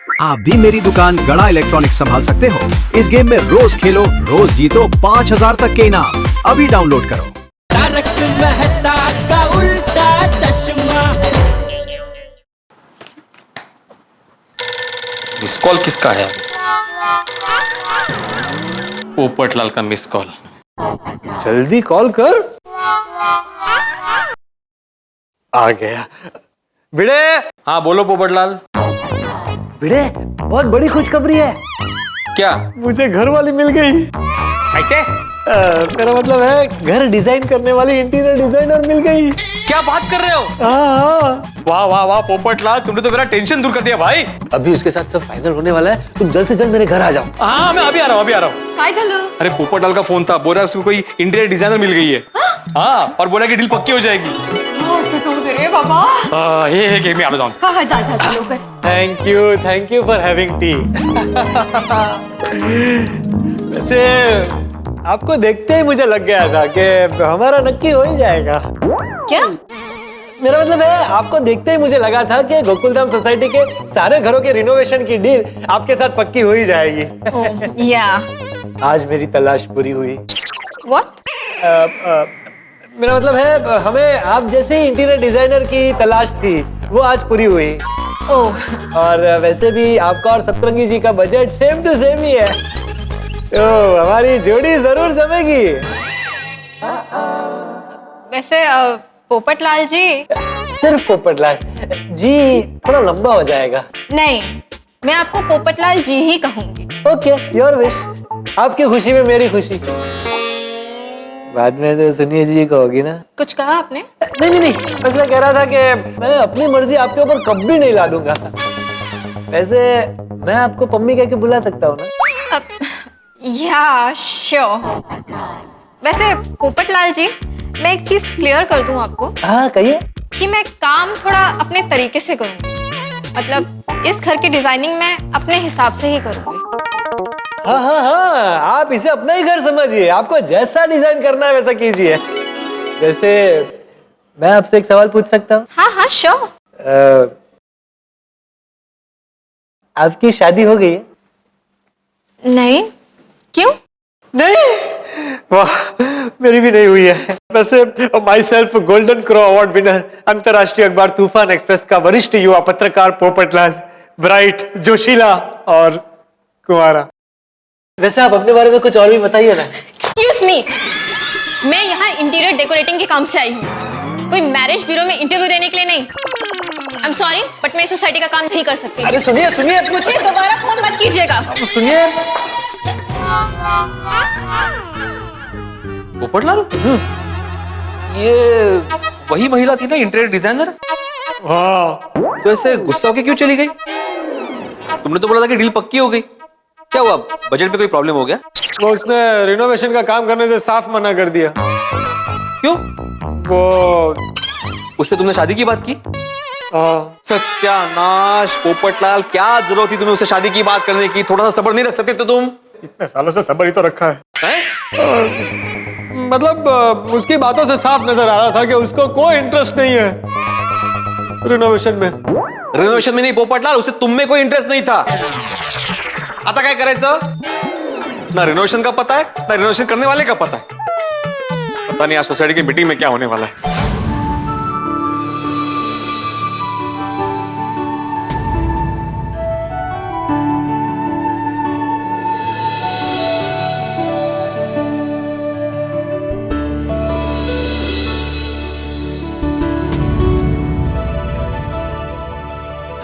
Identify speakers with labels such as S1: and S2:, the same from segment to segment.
S1: आप भी मेरी दुकान गड़ा इलेक्ट्रॉनिक्स संभाल सकते हो। इस गेम में रोज खेलो, रोज जीतो 5000 तक के इनाम। अभी डाउनलोड करो।
S2: तारक मेहता का उल्टा चश्मा।
S3: मिस कॉल किसका है? पोपटलाल का मिस कॉल।
S4: जल्दी कॉल कर। आ गया। भिड़े।
S3: हाँ बोलो पोपटलाल।
S4: भिड़े, बहुत बड़ी खुशखबरी है।
S3: क्या?
S4: मुझे घर वाली मिल गई।
S3: क्या?
S4: मेरा मतलब है घर डिजाइन करने वाली इंटीरियर डिजाइनर मिल गई।
S3: क्या बात कर रहे हो?
S4: हाँ।
S3: वाह वाह वाह पोपटलाल, तुमने तो मेरा टेंशन दूर कर दिया भाई।
S4: अभी उसके साथ सब फाइनल होने वाला है, तुम जल्द से जल्द मेरे घर आ जाओ।
S3: हाँ मैं अभी आ रहा हूँ।
S5: काय झालं?
S3: अरे पोपटलाल का फोन था, बोल रहा है उसको कोई इंटीरियर डिजाइनर मिल गई है। हाँ और बोला कि डील पक्की हो जाएगी।
S5: असं सांगू दे रे बाबा।
S3: हे मी आलो जाऊन।
S5: हा जा लवकर।
S4: Thank you for having T. वैसे आपको देखते ही मुझे लग गया था कि हमारा नक्की हो ही जाएगा।
S5: क्या?
S4: मेरा मतलब है आपको देखते ही मुझे लगा था कि गोकुलधाम सोसाइटी के सारे घरों के रिनोवेशन की डील आपके साथ पक्की हो ही जाएगी।
S5: या
S4: आज मेरी तलाश पूरी हुई।
S5: व्हाट?
S4: मेरा मतलब है हमें आप जैसे ही इंटीरियर डिजाइनर की तलाश थी, वो आज पूरी हुई।
S5: ओह
S4: और वैसे भी आपका और सतरंगी जी का बजट सेम टू सेम ही है, तो हमारी जोड़ी जरूर जमेगी।
S5: वैसे पोपटलाल जी।
S4: सिर्फ पोपटलाल जी थोड़ा लंबा हो जाएगा।
S5: नहीं, मैं आपको पोपटलाल जी ही कहूंगी।
S4: Okay, your wish. आपकी खुशी में मेरी खुशी। बाद में तो सुनिए जी कहोगी ना।
S5: कुछ कहा आपने?
S4: नहीं, बस मैं कह रहा था कि मैं अपनी मर्जी आपके ऊपर कभी नहीं ला दूंगा। वैसे मैं आपको पम्मी कह के बुला सकता हूँ ना?
S5: या श्योर। वैसे पोपटलाल जी, मैं एक चीज क्लियर कर दूं आपको।
S4: हाँ कहिए।
S5: कि मैं काम थोड़ा अपने तरीके से करूंगी। मतलब इस घर की डिजाइनिंग मैं अपने हिसाब से ही करूंगी।
S4: हाँ, आप इसे अपना ही घर समझिए। आपको जैसा डिजाइन करना है वैसा कीजिए। वैसे मैं आपसे एक सवाल पूछ सकता हूँ?
S5: हाँ श्योर।
S4: आपकी शादी हो गई है?
S5: नहीं। क्यों?
S4: नहीं? वाह, मेरी भी नहीं हुई है। वैसे my self golden crow award winner, अंतरराष्ट्रीय अखबार तूफान एक्सप्रेस का वरिष्ठ युवा पत्रकार पोपटलाल, ब्राइट, जोशीला और कुंवारा। वैसे आप अपने बारे में कुछ और भी बताइए ना।
S5: एक्सक्यूज मी, मैं यहाँ इंटीरियर डेकोरेटिंग के काम से आई हूँ, कोई मैरिज ब्यूरो में इंटरव्यू देने के लिए नहीं। आई एम सॉरी, बट मैं सोसाइटी का काम नहीं कर सकती।
S4: अरे सुनिए
S5: मुझे दोबारा फोन मत कीजिएगा।
S4: सुनिए।
S3: पोपटलाल, ये वही महिला थी ना इंटीरियर डिजाइनर?
S4: हाँ।
S3: तो ऐसे गुस्सा होके क्यों चली गई? तुमने तो बोला था कि डील पक्की हो गई। क्या हुआ, बजट में कोई प्रॉब्लम हो गया?
S4: वो उसने रिनोवेशन का काम करने से साफ मना कर दिया।
S3: क्यों?
S4: वो
S3: उससे तुमने शादी की बात की? सत्यानाश पोपटलाल, क्या जरूरत थी तुम्हें उससे शादी की बात करने की? थोड़ा सा सब्र नहीं रख सकते थे तुम?
S4: इतने सालों से सब्र ही तो रखा है। मतलब उसकी बातों से साफ नजर आ रहा था कि उसको कोई इंटरेस्ट नहीं है रिनोवेशन में।
S3: रिनोवेशन में नहीं पोपटलाल, उसे तुम में कोई इंटरेस्ट नहीं था। आता काय करायचं? ना रिनोवेशन का पता है, ना रिनोवेशन करने वाले का पता है। पता नहीं आज सोसाइटी की मीटिंग में क्या होने वाला है।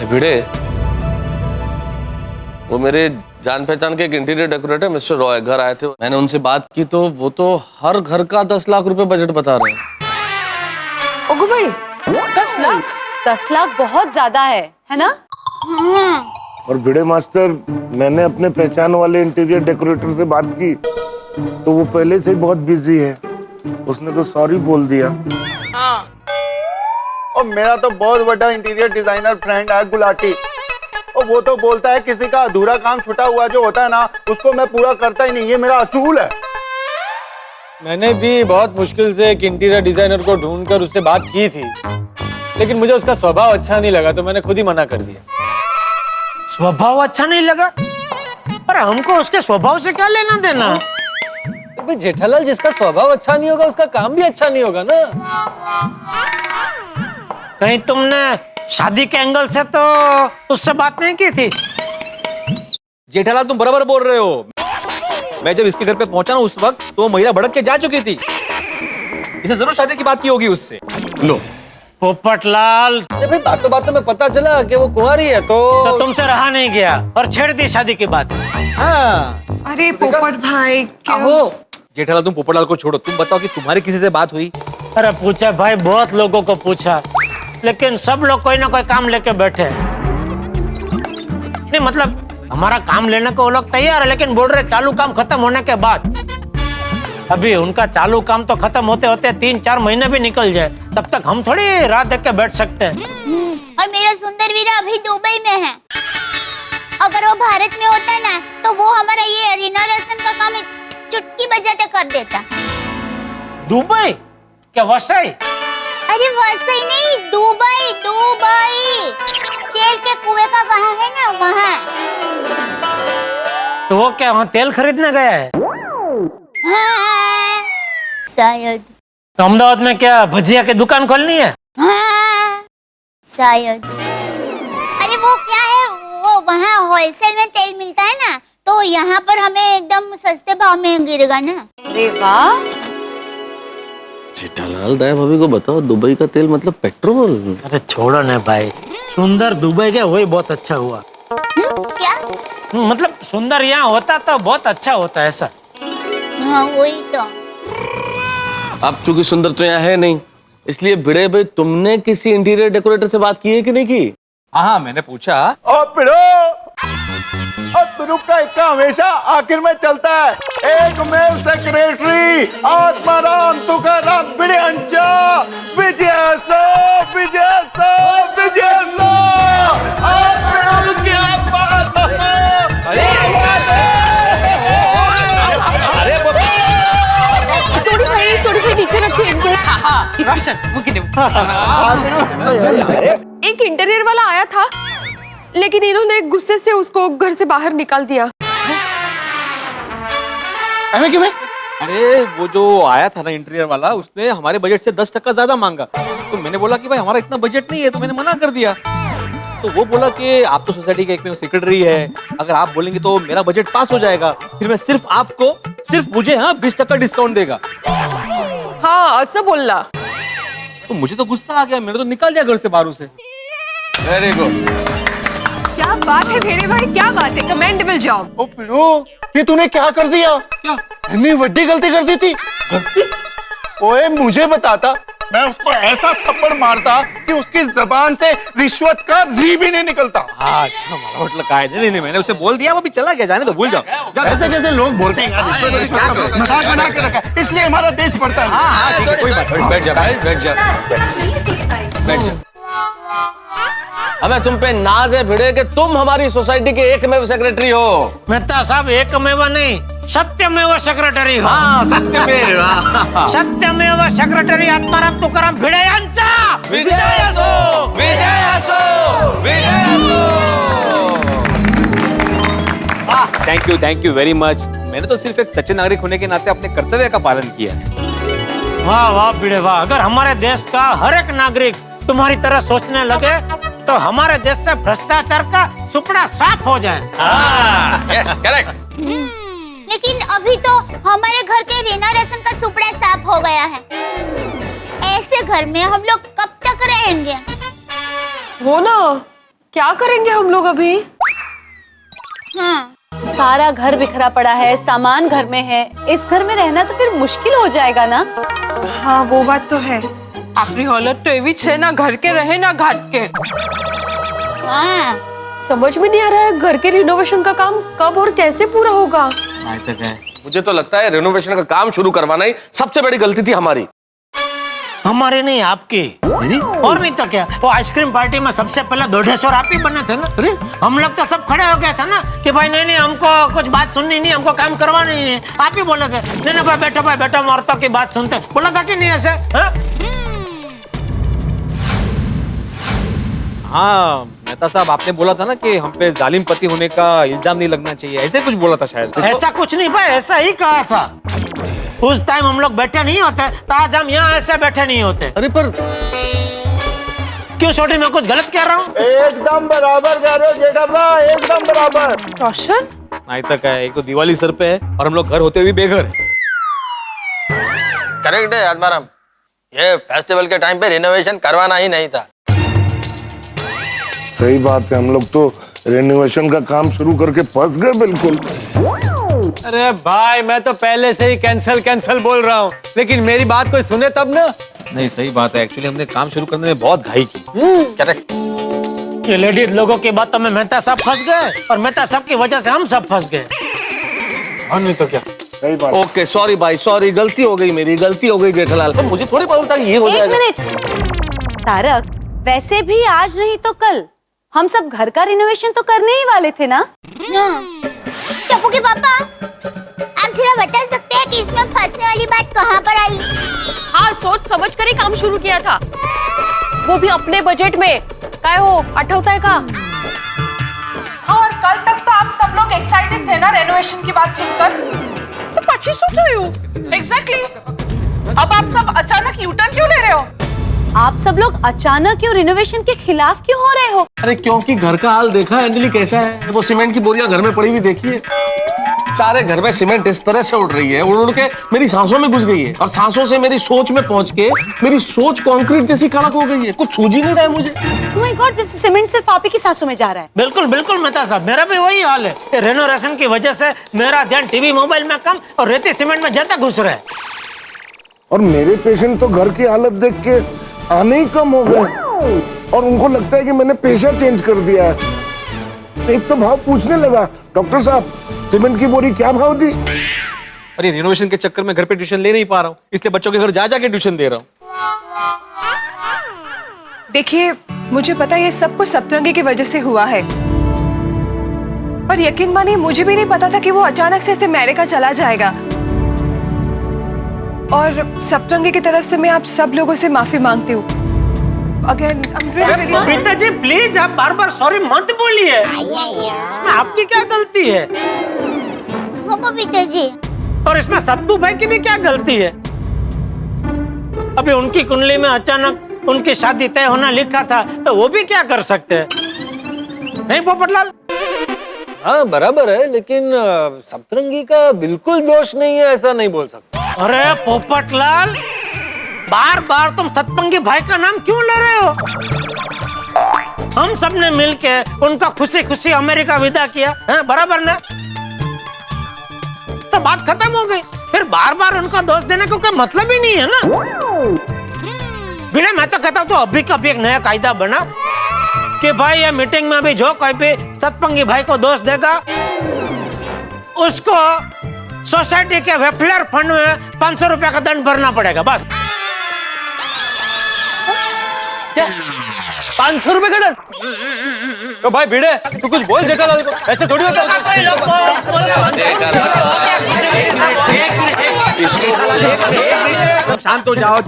S6: भिड़े, वो मेरे जान पहचान के एक इंटीरियर डेकोरेटर मिस्टर रॉय घर आए थे। मैंने उनसे बात की तो वो तो हर घर का 10 लाख रुपए बजट बता रहे हैं।
S5: ओगो भाई,
S7: 10 लाख? 10 लाख बहुत ज्यादा है ना?
S8: और भिड़े मास्टर, मैंने अपने पहचान वाले इंटीरियर डेकोरेटर से बात की तो वो पहले से ही बहुत बिजी है। उसने तो सॉरी बोल दिया।
S9: हाँ। और मेरा तो बहुत बड़ा इंटीरियर डिजाइनर फ्रेंड है गुलाटी, और वो तो बोलता है किसी का अधूरा काम छूटा हुआ जो होता है ना, उसको मैं पूरा करता ही नहीं, ये मेरा असूल है।
S4: मैंने भी बहुत मुश्किल से एक इंटीरियर डिजाइनर को ढूंढकर उससे बात की थी, लेकिन मुझे उसका स्वभाव अच्छा नहीं लगा तो मैंने खुद ही मना कर दिया। स्वभाव अच्छा नहीं लगा? पर हमको उसके स्वभाव से क्या लेना देना?
S10: भाई जेठालाल, जिसका स्वभाव अच्छा नहीं होगा उसका काम भी अच्छा नहीं होगा ना।
S4: कहीं तुमने शादी के एंगल से तो उससे बात नहीं की थी?
S3: जेठालाल तुम बराबर बोल रहे हो। मैं जब इसके घर पे पहुंचा ना उस वक्त तो वो महिला भड़क के जा चुकी थी। इसे जरूर शादी की बात की होगी उससे। लो
S4: पोपटलाल,
S10: अरे भाई बातों बातों में पता चला कि वो कुंवारी है तो
S4: तुमसे रहा नहीं गया और छेड़ दी शादी की बात।
S3: हाँ
S7: अरे पोपट भाई
S3: जेठालाल तुम पोपटलाल को छोड़ो, तुम बताओ कि तुम्हारी किसी से बात हुई?
S4: अरे पूछा भाई, बहुत लोगों को पूछा, लेकिन सब लोग कोई ना कोई काम लेके बैठे। नहीं मतलब हमारा काम लेने को वो लोग तैयार है, लेकिन बोल रहे चालू काम खत्म होने के बाद। अभी उनका चालू काम तो खत्म होते होते 3-4 महीने भी निकल जाए, तब तक हम थोड़ी रात देख के बैठ सकते हैं।
S11: और मेरा सुंदर वीरा अभी दुबई में है। अगर वो भारत में होता ना तो वो हमारा ये रिनोवेशन का काम चुटकी बजाते कर देता।
S4: दुबई क्या वसई?
S11: अरे वसई नहीं, दुबई दुबई। तेल के कुएं का वहाँ है ना, वहाँ।
S4: तो वो क्या वहाँ तेल खरीदने गया है?
S11: हाँ, शायद।
S4: तो अहमदाबाद में क्या भजिया की दुकान खोलनी है?
S11: हाँ, शायद। अरे वो क्या है, वो वहाँ होलसेल में तेल मिलता है ना, तो यहाँ पर हमें एकदम सस्ते भाव में गिरेगा ना।
S7: अरे वाह।
S6: जेठालाल, दया भाभी को बताओ, दुबई का तेल मतलब पेट्रोल।
S4: अरे छोड़ो ना भाई, सुंदर दुबई गया वही बहुत अच्छा हुआ।
S11: क्या?
S4: मतलब सुंदर यहाँ होता तो बहुत अच्छा होता है ऐसा।
S11: हाँ वही तो।
S6: अब चूंकि सुंदर तो यहाँ है नहीं, इसलिए भिड़े भाई तुमने किसी इंटीरियर डेकोरेटर से बात की है कि नहीं की?
S3: हाँ मैंने पूछा।
S9: ओ पिड़ो, और तुरुप का इतना हमेशा आखिर में चलता है। एक मेल सेक्रेटरी आत्माराम तुकाराम भिड़े अंचा विजय सो विजय सो विजय सो। क्या बात है।
S5: सोडी भाई नीचे रखिए इनको।
S7: रोशन
S5: एक इंटीरियर वाला आया था, लेकिन इन्होंने गुस्से से उसको घर से बाहर निकाल दिया।
S3: अरे वो जो आया था ना इंटीरियर वाला, उसने हमारे बजट से 10% ज्यादा मांगा। तो मैंने बोला कि भाई हमारा इतना बजट नहीं है, तो मैंने मना कर दिया। तो वो बोला कि आप तो सोसाइटी के एक में सेक्रेटरी है, अगर आप बोलेंगे तो मेरा बजट पास हो जाएगा, फिर मैं सिर्फ आपको, सिर्फ मुझे 20% डिस्काउंट देगा।
S5: हाँ ऐसा बोलना।
S3: तो मुझे तो गुस्सा आ गया, मैंने तो निकाल दिया घर से बाहर उसे।
S6: Very good.
S7: क्या बात है भेड़े भाई, क्या बात है, कमेंडेबल जॉब।
S9: ओ पिड़ो, ये तूने क्या कर दिया?
S3: क्या?
S9: इतनी बड़ी गलती कर दी थी। गलती? ओए मुझे बताता, मैं उसको ऐसा थप्पड़ मारता कि उसकी जबान से रिश्वत का री भी नहीं निकलता।
S3: अच्छा मारा मतलब काय नहीं, मैंने उसे बोल दिया, वो भी चला गया, जाने तो भूल जाओ।
S9: ऐसे कैसे लोग बोलते हैं यार, रिश्वत का मजाक बना के रखा है, इसलिए हमारा देश बढ़ता है।
S3: हाँ ठीक है, कोई बात नहीं।
S6: बैठ जा भाई, बैठ जा, बैठ जा। हमें तुम पे नाज है भिड़े कि तुम हमारी सोसाइटी के एकमेव सेक्रेटरी हो।
S4: मेहता साहब एकमेव नहीं, सत्यमेव सेक्रेटरी हो।
S6: हाँ सत्यमेव।
S4: सत्यमेव सेक्रेटरी आत्माराम तुकाराम भिड़े यांचा
S6: विजय असो, विजय असो, विजय असो।
S3: Thank you very much. मैंने तो सिर्फ एक सच्चे नागरिक होने के नाते अपने कर्तव्य का पालन किया है।
S4: वाह वाह भिड़े वाह, अगर हमारे देश का हर एक नागरिक तुम्हारी तरह सोचने लगे तो हमारे देश से भ्रष्टाचार का सुपड़ा साफ हो जाए।
S6: Yes correct.
S11: लेकिन अभी तो हमारे घर के रिनोवेशन का सुपड़ा साफ हो गया है। ऐसे घर में हम लोग कब तक रहेंगे?
S5: वो ना, क्या करेंगे हम लोग अभी?
S11: हाँ।
S7: सारा घर बिखरा पड़ा है, सामान घर में है, इस घर में रहना तो फिर मुश्किल हो जाएगा ना।
S12: हाँ वो बात तो है। आपकी हालत तो एवी छे ना घर के रहे ना घाट के।
S11: हाँ।
S5: समझ में नहीं आ रहा है घर के रिनोवेशन का काम कब और कैसे पूरा होगा।
S6: मुझे तो लगता है रिनोवेशन का काम शुरू करवाना ही सबसे बड़ी गलती थी हमारी।
S4: हमारी नहीं आपकी। और नहीं तो क्या, वो आइसक्रीम पार्टी में सबसे पहले दोढ़ेश्वर आप ही बने थे ना। अरे हम लोग तो सब खड़े हो गए थे ना कि भाई नहीं हमको कुछ बात सुननी नहीं, हमको काम करवाना नहीं। आप ही बोले थे नहीं भाई बैठो औरतों की बात सुनते। बोला था कि नहीं ऐसे?
S3: हाँ मेहता साहब, आपने बोला था ना कि हम पे जालिम पति होने का इल्जाम नहीं लगना चाहिए, ऐसे कुछ बोला था शायद।
S13: ऐसा कुछ नहीं भाई, ऐसा ही कहा था। उस टाइम हम लोग बैठे नहीं होते तो आज हम यहाँ ऐसे बैठे नहीं होते।
S6: अरे पर
S13: क्यों छोटी, मैं कुछ गलत कह रहा हूँ?
S9: एकदम बराबर कह रहे हो जेठाभरा, एकदम बराबर।
S12: रोशन
S3: नहीं तक है, एक तो दिवाली सर पे है और हम लोग घर होते हुए बेघर।
S14: करेक्ट है आत्माराम, ये फेस्टिवल के टाइम पे रिनोवेशन करवाना ही नहीं था।
S8: सही बात है, हम लोग तो रेनोवेशन का काम शुरू करके फंस गए बिल्कुल।
S10: अरे भाई मैं तो पहले से ही कैंसल बोल रहा हूँ, लेकिन मेरी बात कोई सुने तब ना।
S3: नहीं सही बात है, एक्चुअली हमने काम शुरू करने में बहुत घाई की।
S14: करेक्ट।
S13: ये लेडीज लोगों की बातों में मेहता साहब फंस गए और मेहता साहब की वजह से हम सब फंस गए।
S3: और नहीं तो क्या।
S8: सही बात।
S6: ओके सॉरी भाई, सॉरी, गलती हो गई, मेरी गलती हो गई जेठालाल। तो मुझे थोड़ी पता था ये हो
S7: एक
S6: जाएगा।
S7: मिनट तारक, वैसे भी आज नहीं तो कल हम सब घर का रिनोवेशन तो करने ही वाले थे ना।
S11: टप्पू के पापा, आप जरा बता सकते हैं कि इसमें फंसने वाली बात कहाँ पर आई?
S5: हाँ, सोच समझ कर ही काम शुरू किया था, वो भी अपने बजट में। काय हो आठवताय का?
S12: और कल तक तो आप सब लोग एक्साइटेड थे ना रेनोवेशन की बात सुनकर, तो पची सुन रही हूँ। एग्जैक्टली। अब आप सब अचानक यूटर्न क्यों ले रहे हो?
S7: आप सब लोग अचानक क्यों रिनोवेशन के खिलाफ क्यों हो रहे हो?
S6: अरे क्योंकि घर का हाल देखा है अंजलि कैसा है, वो सीमेंट की बोरियां घर में पड़ी हुई देखिए, सारे घर में सीमेंट इस तरह से उड़ रही है, उड़ के मेरी सांसों में घुस गई है और सांसों से मेरी सोच में पहुंच के मेरी सोच कंक्रीट जैसी कड़क हो गई है, कुछ सूझ ही नहीं रहा है मुझे।
S7: Oh my God, जैसे सीमेंट सिर्फ आप ही की सांसों में जा रहा है।
S13: बिल्कुल बिल्कुल मेहता साहब, मेरा भी वही हाल है। रेनोवेशन की वजह से मेरा ध्यान टीवी मोबाइल में कम और रेती सीमेंट में ज्यादा घुस रहा है।
S8: और मेरे पेशेंट तो घर की हालत देख के आने ही कम हो गए और उनको लगता है कि मैंने पेशा चेंज कर दिया है। एक तो भाव पूछने लगा, डॉक्टर साहब सीमेंट की बोरी क्या भाव दी?
S3: अरे रिनोवेशन के चक्कर में घर पे ट्यूशन ले नहीं पा रहा हूँ, इसलिए बच्चों के घर जा जाके ट्यूशन दे रहा हूँ।
S12: देखिए, मुझे पता है ये सब कुछ सप्तरंगी की वजह से हुआ है, पर यकीन मानिए मुझे भी नहीं पता था कि वो अचानक से ऐसे अमेरिका चला जाएगा। और सप्तरंगी की तरफ से मैं आप सब लोगों से माफी मांगती हूँ। Again, I'm really sorry.
S13: Preeta ji please आप बार बार सॉरी मत बोलिए, इसमें आपकी क्या गलती है?
S11: हो बबीता जी।
S13: और इसमें सत्तू भाई की भी क्या गलती है? अभी उनकी कुंडली में अचानक उनकी शादी तय होना लिखा था, तो वो भी क्या कर सकते हैं? नहीं पोपटलाल?
S10: हाँ बराबर है, लेकिन सप्तरंगी का बिल्कुल दोष नहीं है, ऐसा नहीं बोल सकता।
S13: अरे पोपटलाल, बार बार तुम सतपंगी भाई का नाम क्यों ले रहे हो? हम सब ने मिलके उनका खुशी खुशी अमेरिका विदा किया है, बराबर ना? तो बात खत्म हो गई, फिर बार बार उनका दोष देने को कोई मतलब ही नहीं है ना। बिना मैं तो कहता हूँ तो अभी कभी एक नया कायदा बना कि भाई ये मीटिंग में भी जो कोई भी सतपंगी भाई को दोष देगा उसको सोसाइटी के वेलफेयर फंड में 500 रुपया का दंड भरना पड़ेगा, बस।
S10: क्या 500 रुपए का दंड? तो भाई भिड़े तू कुछ बोल जेठालाल को, ऐसे थोड़ी होता
S3: है। शांत हो जाओ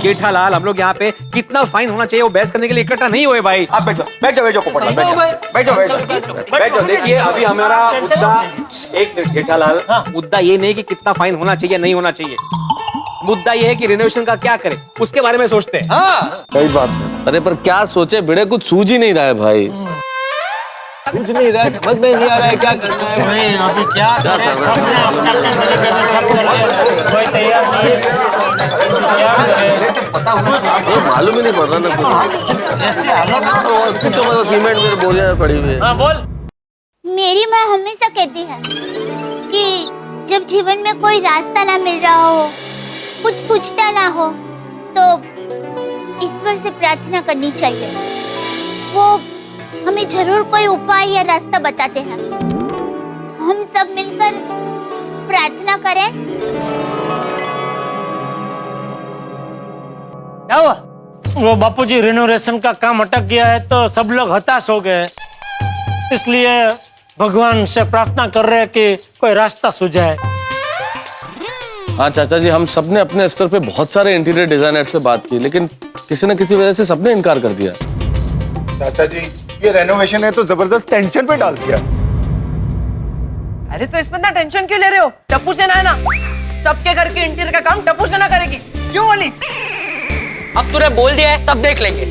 S3: जेठालाल, हम लोग यहाँ पे कितना फाइन होना चाहिए वो बहस करने के लिए इकट्ठा नहीं हुए भाई। आप बैठो बैठो बैठो पोपटलाल, बैठो बैठो बैठो। देखिए अभी हमारा मुद्दा, एक मिनट जेठालाल, मुद्दा ये नहीं कि कितना फाइन होना चाहिए नहीं होना चाहिए, मुद्दा ये है कि रिनोवेशन का क्या करें उसके बारे में सोचते हैं।
S10: हाँ
S8: सही बात है।
S6: अरे पर क्या सोचे भिड़े, कुछ सूझ ही नहीं रहा है भाई।
S10: कुछ नहीं रहा, समझ में नहीं आ रहा है क्या करना है।
S13: नहीं अभी क्या करें, सबने अपने तरीके से सब कर लिया, कोई तैयार नहीं है, क्या करें?
S6: मालूम ही नहीं पड़ रहा ना कुछ।
S13: ऐसे हालत
S6: और कुछ मतलब सीमेंट में बोरियां पड़ी हुई है।
S13: हाँ बोल।
S11: मेरी माँ हमेशा कहती है कि जब जीवन में कोई रास्ता ना मिल रहा हो, कुछ सूझता ना हो, तो ईश्वर से प्रार्थना करनी चाहिए। वो हमें जरूर कोई उपाय या रास्ता बताते हैं। हम सब मिलकर प्रार्थना करें।
S13: क्या हुआ? वो बापूजी रिनोवेशन का काम अटक गया है तो सब लोग हताश हो गए, इसलिए भगवान से प्रार्थना कर रहे हैं कि कोई रास्ता सुझाए।
S6: हाँ चाचा जी, हम सबने अपने स्तर पे बहुत सारे इंटीरियर डिजाइनर से बात की, लेकिन किसी न किसी वजह से सबने इनकार कर दिया।
S9: चाचा जी, ये रेनोवेशन है तो जबरदस्त टेंशन पे डाल दिया।
S12: अरे तो इसमें इतना टेंशन क्यों ले रहे हो? टप्पू सेना है ना, सबके घर के इंटीरियर का काम टप्पू सेना करेगी। क्यों बोली?
S14: अब तूने बोल दिया है, तब देख लेंगे।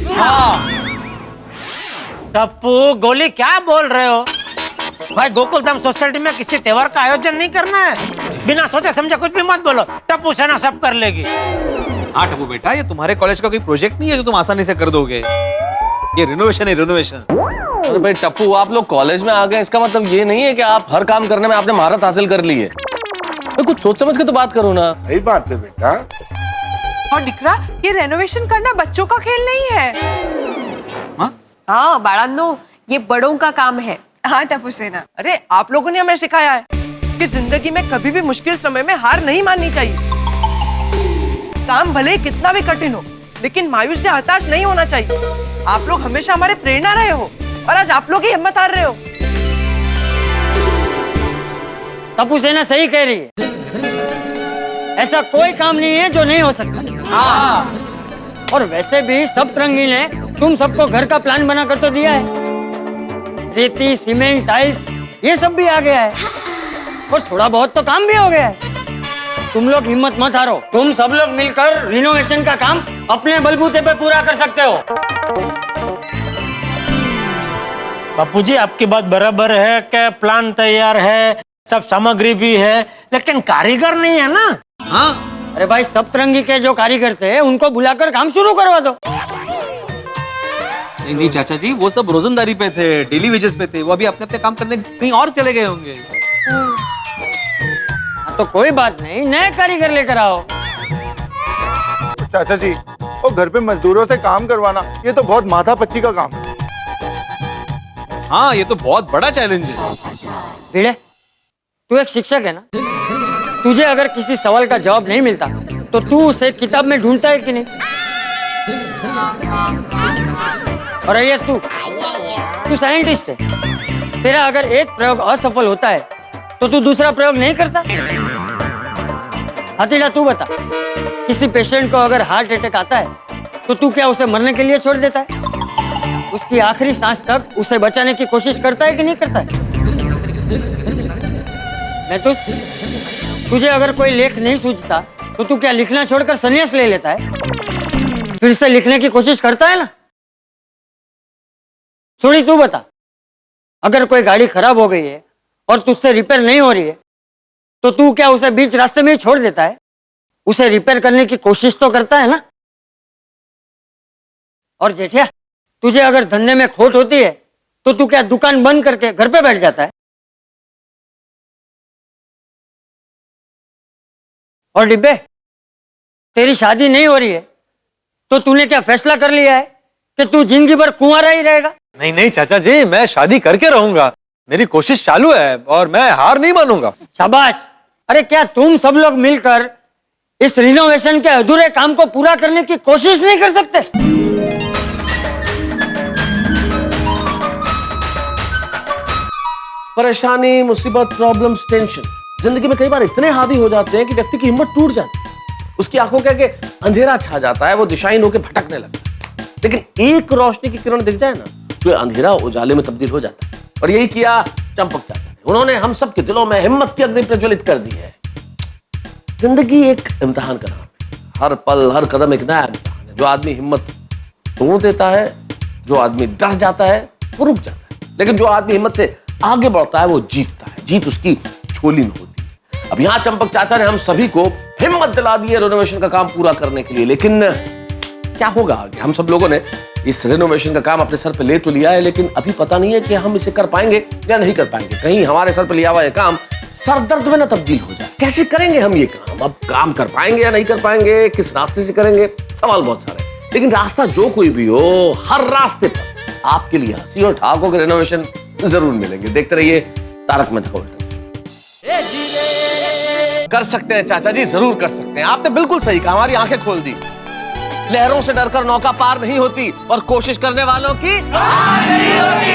S13: टप्पू गोली क्या बोल रहे हो भाई? गोकुलधाम सोसाइटी में किसी त्योहार का आयोजन नहीं करना है। बिना सोचे समझे कुछ भी मत बोलो। टप्पू सेना सब कर लेगी।
S3: हाँ टप्पू बेटा, ये तुम्हारे कॉलेज का कोई प्रोजेक्ट नहीं है जो तुम आसानी से कर दोगे। ये रिनोवेशन है, रिनोवेशन।
S6: अरे भाई टप्पू, आप लोग कॉलेज में आ गए, इसका मतलब ये नहीं है कि आप हर काम करने में आपने महारत हासिल कर ली है। तो कुछ सोच समझ के तो बात करो ना।
S8: सही बात है बेटा।
S12: और दिकरा, ये रेनोवेशन करना बच्चों का खेल नहीं है।
S15: हाँ बाळांनो, ये बड़ों का काम है।
S12: हाँ टप्पू सेना, अरे आप लोगों ने हमें सिखाया है कि जिंदगी में कभी भी मुश्किल समय में हार नहीं माननी चाहिए। काम भले ही कितना भी कठिन हो, लेकिन मायूस या हताश नहीं होना चाहिए। आप लोग हमेशा हमारे प्रेरणा रहे हो और आज आप लोग ही हिम्मत हार रहे हो।
S2: टप्पू सेना सही कह रही है। ऐसा कोई काम नहीं है जो नहीं हो सकता। और वैसे भी सब तरंगी ने तुम सबको घर का प्लान बना कर तो दिया है। रेती, सीमेंट, टाइल्स ये सब भी आ गया है और थोड़ा बहुत तो काम भी हो गया है। तुम लोग हिम्मत मत हारो। तुम सब लोग मिलकर रिनोवेशन का काम अपने बलबूते पे पूरा कर सकते हो।
S13: बापू जी, आपकी बात बराबर है कि प्लान तैयार है, सब सामग्री भी है, लेकिन कारीगर नहीं है ना।
S2: हाँ, अरे भाई सब तरंगी के जो कारीगर थे उनको बुलाकर काम शुरू करवा दो।
S3: नहीं चाचा जी, वो सब रोजंदारी पे थे, डेली वेजेस पे थे। वो अभी अपने अपने काम करने कहीं और चले गए होंगे।
S2: तो कोई बात नहीं, नए कारीगर लेकर आओ।
S9: चाचा जी, वो घर पे मजदूरों से काम करवाना, ये तो बहुत माथापच्ची का काम है।
S3: हाँ, ये तो बहुत बड़ा चैलेंज है।
S2: भिड़े, तू एक शिक्षक है ना, तुझे अगर किसी सवाल का जवाब नहीं मिलता तो तू उसे किताब में ढूंढता है कि नहीं? और ये तू साइंटिस्ट है, तेरा अगर एक प्रयोग असफल होता है तो तू दूसरा प्रयोग नहीं करता? हथीला, तू बता, किसी पेशेंट को अगर हार्ट अटैक आता है तो तू क्या उसे मरने के लिए छोड़ देता है? उसकी आखिरी सांस तक उसे बचाने की कोशिश करता है कि नहीं करता है? मैं तुझे अगर कोई लेख नहीं सूझता तो तू क्या लिखना छोड़कर संन्यास ले लेता है? फिर से लिखने की कोशिश करता है ना? सुनी, तू बता, अगर कोई गाड़ी खराब हो गई है और तुझसे रिपेयर नहीं हो रही है तो तू क्या उसे बीच रास्ते में ही छोड़ देता है? उसे रिपेयर करने की कोशिश तो करता है ना? और जेठिया, तुझे अगर धंधे में खोट होती है तो तू क्या दुकान बंद करके घर पे बैठ जाता है? और डिब्बे, तेरी शादी नहीं हो रही है तो तूने क्या फैसला कर लिया है कि तू जिंदगी भर कुंवारा ही रहेगा?
S10: नहीं नहीं चाचा जी, मैं शादी करके रहूंगा। मेरी कोशिश चालू है और मैं हार नहीं मानूंगा।
S2: शाबाश। अरे क्या तुम सब लोग मिलकर इस रिनोवेशन के अधूरे काम को पूरा करने की कोशिश नहीं कर सकते?
S6: परेशानी, मुसीबत, प्रॉब्लम्स, टेंशन जिंदगी में कई बार इतने हावी हो जाते हैं कि व्यक्ति की हिम्मत टूट जाती है। उसकी आंखों के आगे अंधेरा छा जाता है, वो दिशाहीन होकर भटकने लगता है। लेकिन एक रोशनी की किरण दिख जाए ना तो अंधेरा उजाले में तब्दील हो जाता है। और यही किया चंपक चाचा ने। उन्होंने हम सब के दिलों में हिम्मत की अग्नि प्रज्वलित कर दी है। जिंदगी एक इम्तिहान का नाम है। हर पल, हर कदम एक नया इम्तिहान है। जो आदमी हिम्मत तोड़ देता है, जो आदमी डर जाता है, वो रुक जाता है। लेकिन जो आदमी हिम्मत से आगे बढ़ता है, वो जीतता है। जीत उसकी झोली में होती है। अब यहाँ चंपक चाचा ने हम सभी को हिम्मत दिला दी है रिनोवेशन का काम पूरा करने के लिए। लेकिन क्या होगा आगे? हम सब लोगों ने इस रिनोवेशन का काम अपने सर पे ले तो लिया है, लेकिन अभी पता नहीं है कि हम इसे कर पाएंगे या नहीं कर पाएंगे। कहीं हमारे सर पे लिया हुआ ये काम सरदर्द में ना तब्दील हो जाए। कैसे करेंगे हम ये काम? अब काम कर पाएंगे या नहीं कर पाएंगे? किस रास्ते से करेंगे? सवाल बहुत सारे। लेकिन रास्ता जो कोई भी हो, हर रास्ते पर आपके लिए हंसी और ठहाकों के रिनोवेशन जरूर मिलेंगे। देखते रहिए तारक मेहता का उल्टा। कर सकते हैं चाचा जी, जरूर कर सकते हैं। आपने बिल्कुल सही कहा, हमारी आंखें खोल दी। लहरों से डरकर नौका पार नहीं होती और कोशिश करने वालों की हार नहीं होती।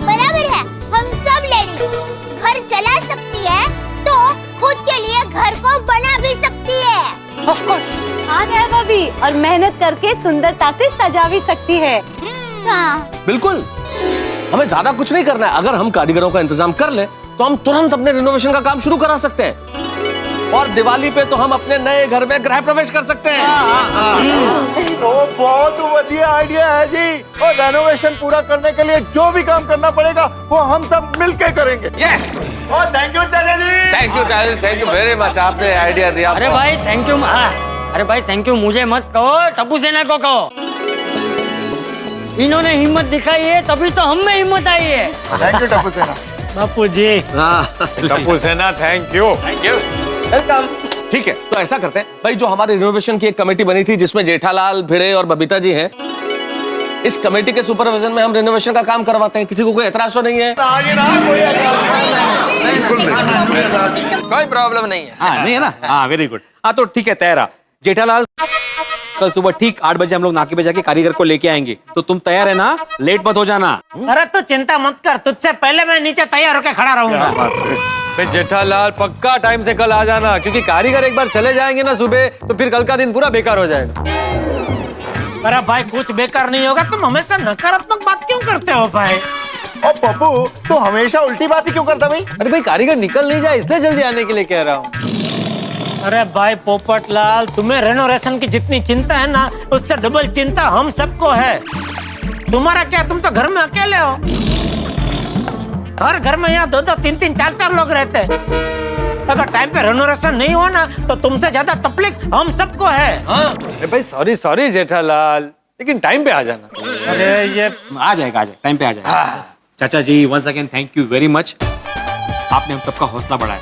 S11: बराबर है, हम सब लेडीज घर चला सकती है तो खुद के लिए घर को बना भी सकती है।
S12: Of course.
S7: हाँ भाभी, भी और मेहनत करके सुंदरता से सजा भी सकती है।
S11: हाँ।
S6: बिल्कुल, हमें ज्यादा कुछ नहीं करना है। अगर हम कारीगरों का इंतजाम कर ले तो हम तुरंत अपने रिनोवेशन का काम शुरू करा सकते हैं और दिवाली पे तो हम अपने नए घर में गृह प्रवेश कर सकते हैं।
S9: तो बहुत बढ़िया आइडिया है जी। और रेनोवेशन पूरा करने के लिए जो भी काम करना पड़ेगा वो हम सब मिलके करेंगे।
S6: यस।
S9: और थैंक यू चाचा जी।
S6: थैंक यू वेरी मच, आपने आइडिया दिया।
S2: अरे भाई थैंक यू। अरे भाई थैंक यू मुझे मत कहो, टप्पू सेना को कहो। इन्होंने हिम्मत दिखाई है तभी तो हम में हिम्मत आई है।
S9: थैंक यू टप्पू सेना।
S2: बापू जी।
S4: टप्पू सेना थैंक यू।
S6: वेलकम। ठीक है, तो ऐसा करते हैं भाई, जो हमारे रिनोवेशन की एक कमेटी बनी थी जिसमें जेठालाल, भिड़े और बबीता जी हैं, इस कमेटी के सुपरविजन में हम रिनोवेशन का काम करवाते हैं। किसी को कोई एतराज तो नहीं है?
S14: कोई प्रॉब्लम नहीं है।
S3: हाँ नहीं है ना? हाँ वेरी गुड। हाँ तो ठीक है तैयार। जेठालाल, कल सुबह ठीक 8 बजे हम लोग नाके पे जाके कारीगर को लेके आएंगे, तो तुम तैयार है ना? लेट मत हो जाना।
S13: अरे तू चिंता मत कर, तुझसे पहले मैं नीचे तैयार होकर खड़ा रहूंगा।
S4: जेठालाल पक्का टाइम से कल आ जाना, क्योंकि कारीगर एक बार चले जाएंगे ना सुबह तो फिर कल का दिन पूरा बेकार हो जाएगा।
S13: अरे भाई कुछ बेकार नहीं होगा, तुम हमेशा नकारात्मक बात क्यों करते हो भाई?
S9: और पप्पू तू हमेशा उल्टी बात ही क्यों करता भाई?
S4: अरे भाई कारीगर निकल नहीं जाए इसलिए जल्दी आने के लिए कह रहा हूँ।
S13: अरे भाई पोपटलाल, तुम्हें रेनोवेशन की जितनी चिंता है ना, उससे डबल चिंता हम सबको है। तुम्हारा क्या, तुम तो घर में अकेले हो। हर घर में यहाँ 2-2, 3-3, 4-4 लोग रहते हैं। अगर टाइम पे रेनोवेशन नहीं हो ना तो तुमसे ज्यादा तकलीफ हम सबको है।
S4: अरे भाई सॉरी जेठालाल, लेकिन टाइम पे आ जाना।
S13: अरे ये
S3: आ जाएगा टाइम पे आ जाएगा। चाचा जी once again thank you very much, आपने हम सबका हौसला बढ़ाया।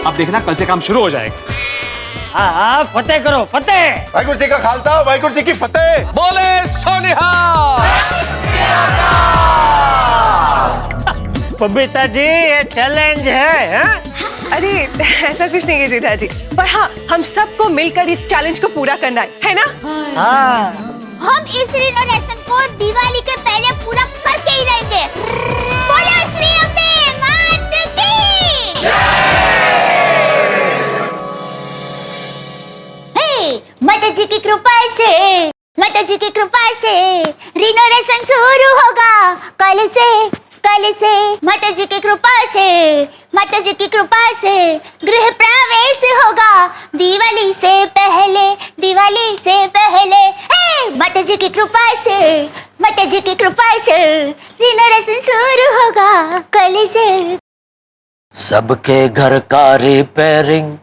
S3: अब देखना कल से काम शुरू हो जाएगा।
S2: हाँ फतेह करो फतेह।
S9: वाहिगुरु जी का खालसा, वाहिगुरु जी की फतेह।
S6: बोले सोनिहाल।
S13: बबीता जी ये चैलेंज है।
S15: अरे ऐसा कुछ नहीं है जेठा जी, पर हाँ हम सबको मिलकर इस चैलेंज को पूरा करना है ना?
S13: हाँ।
S11: हम इस रिनोवेशन को दिवाली के पहले पूरा करके ही रहेंगे। बोलो श्री अम्बे मात की। हे माता जी की कृपा से, माता जी की कृपा से रिनोवेशन शुरू होगा कल से माता जी की कृपा से, माता जी की कृपा से गृह प्रवेश होगा दिवाली से पहले, दिवाली से पहले। हे माता जी की कृपा से, माता जी की कृपा से रिनोवेशन शुरू होगा कल से।
S14: सबके घर का रिपेयरिंग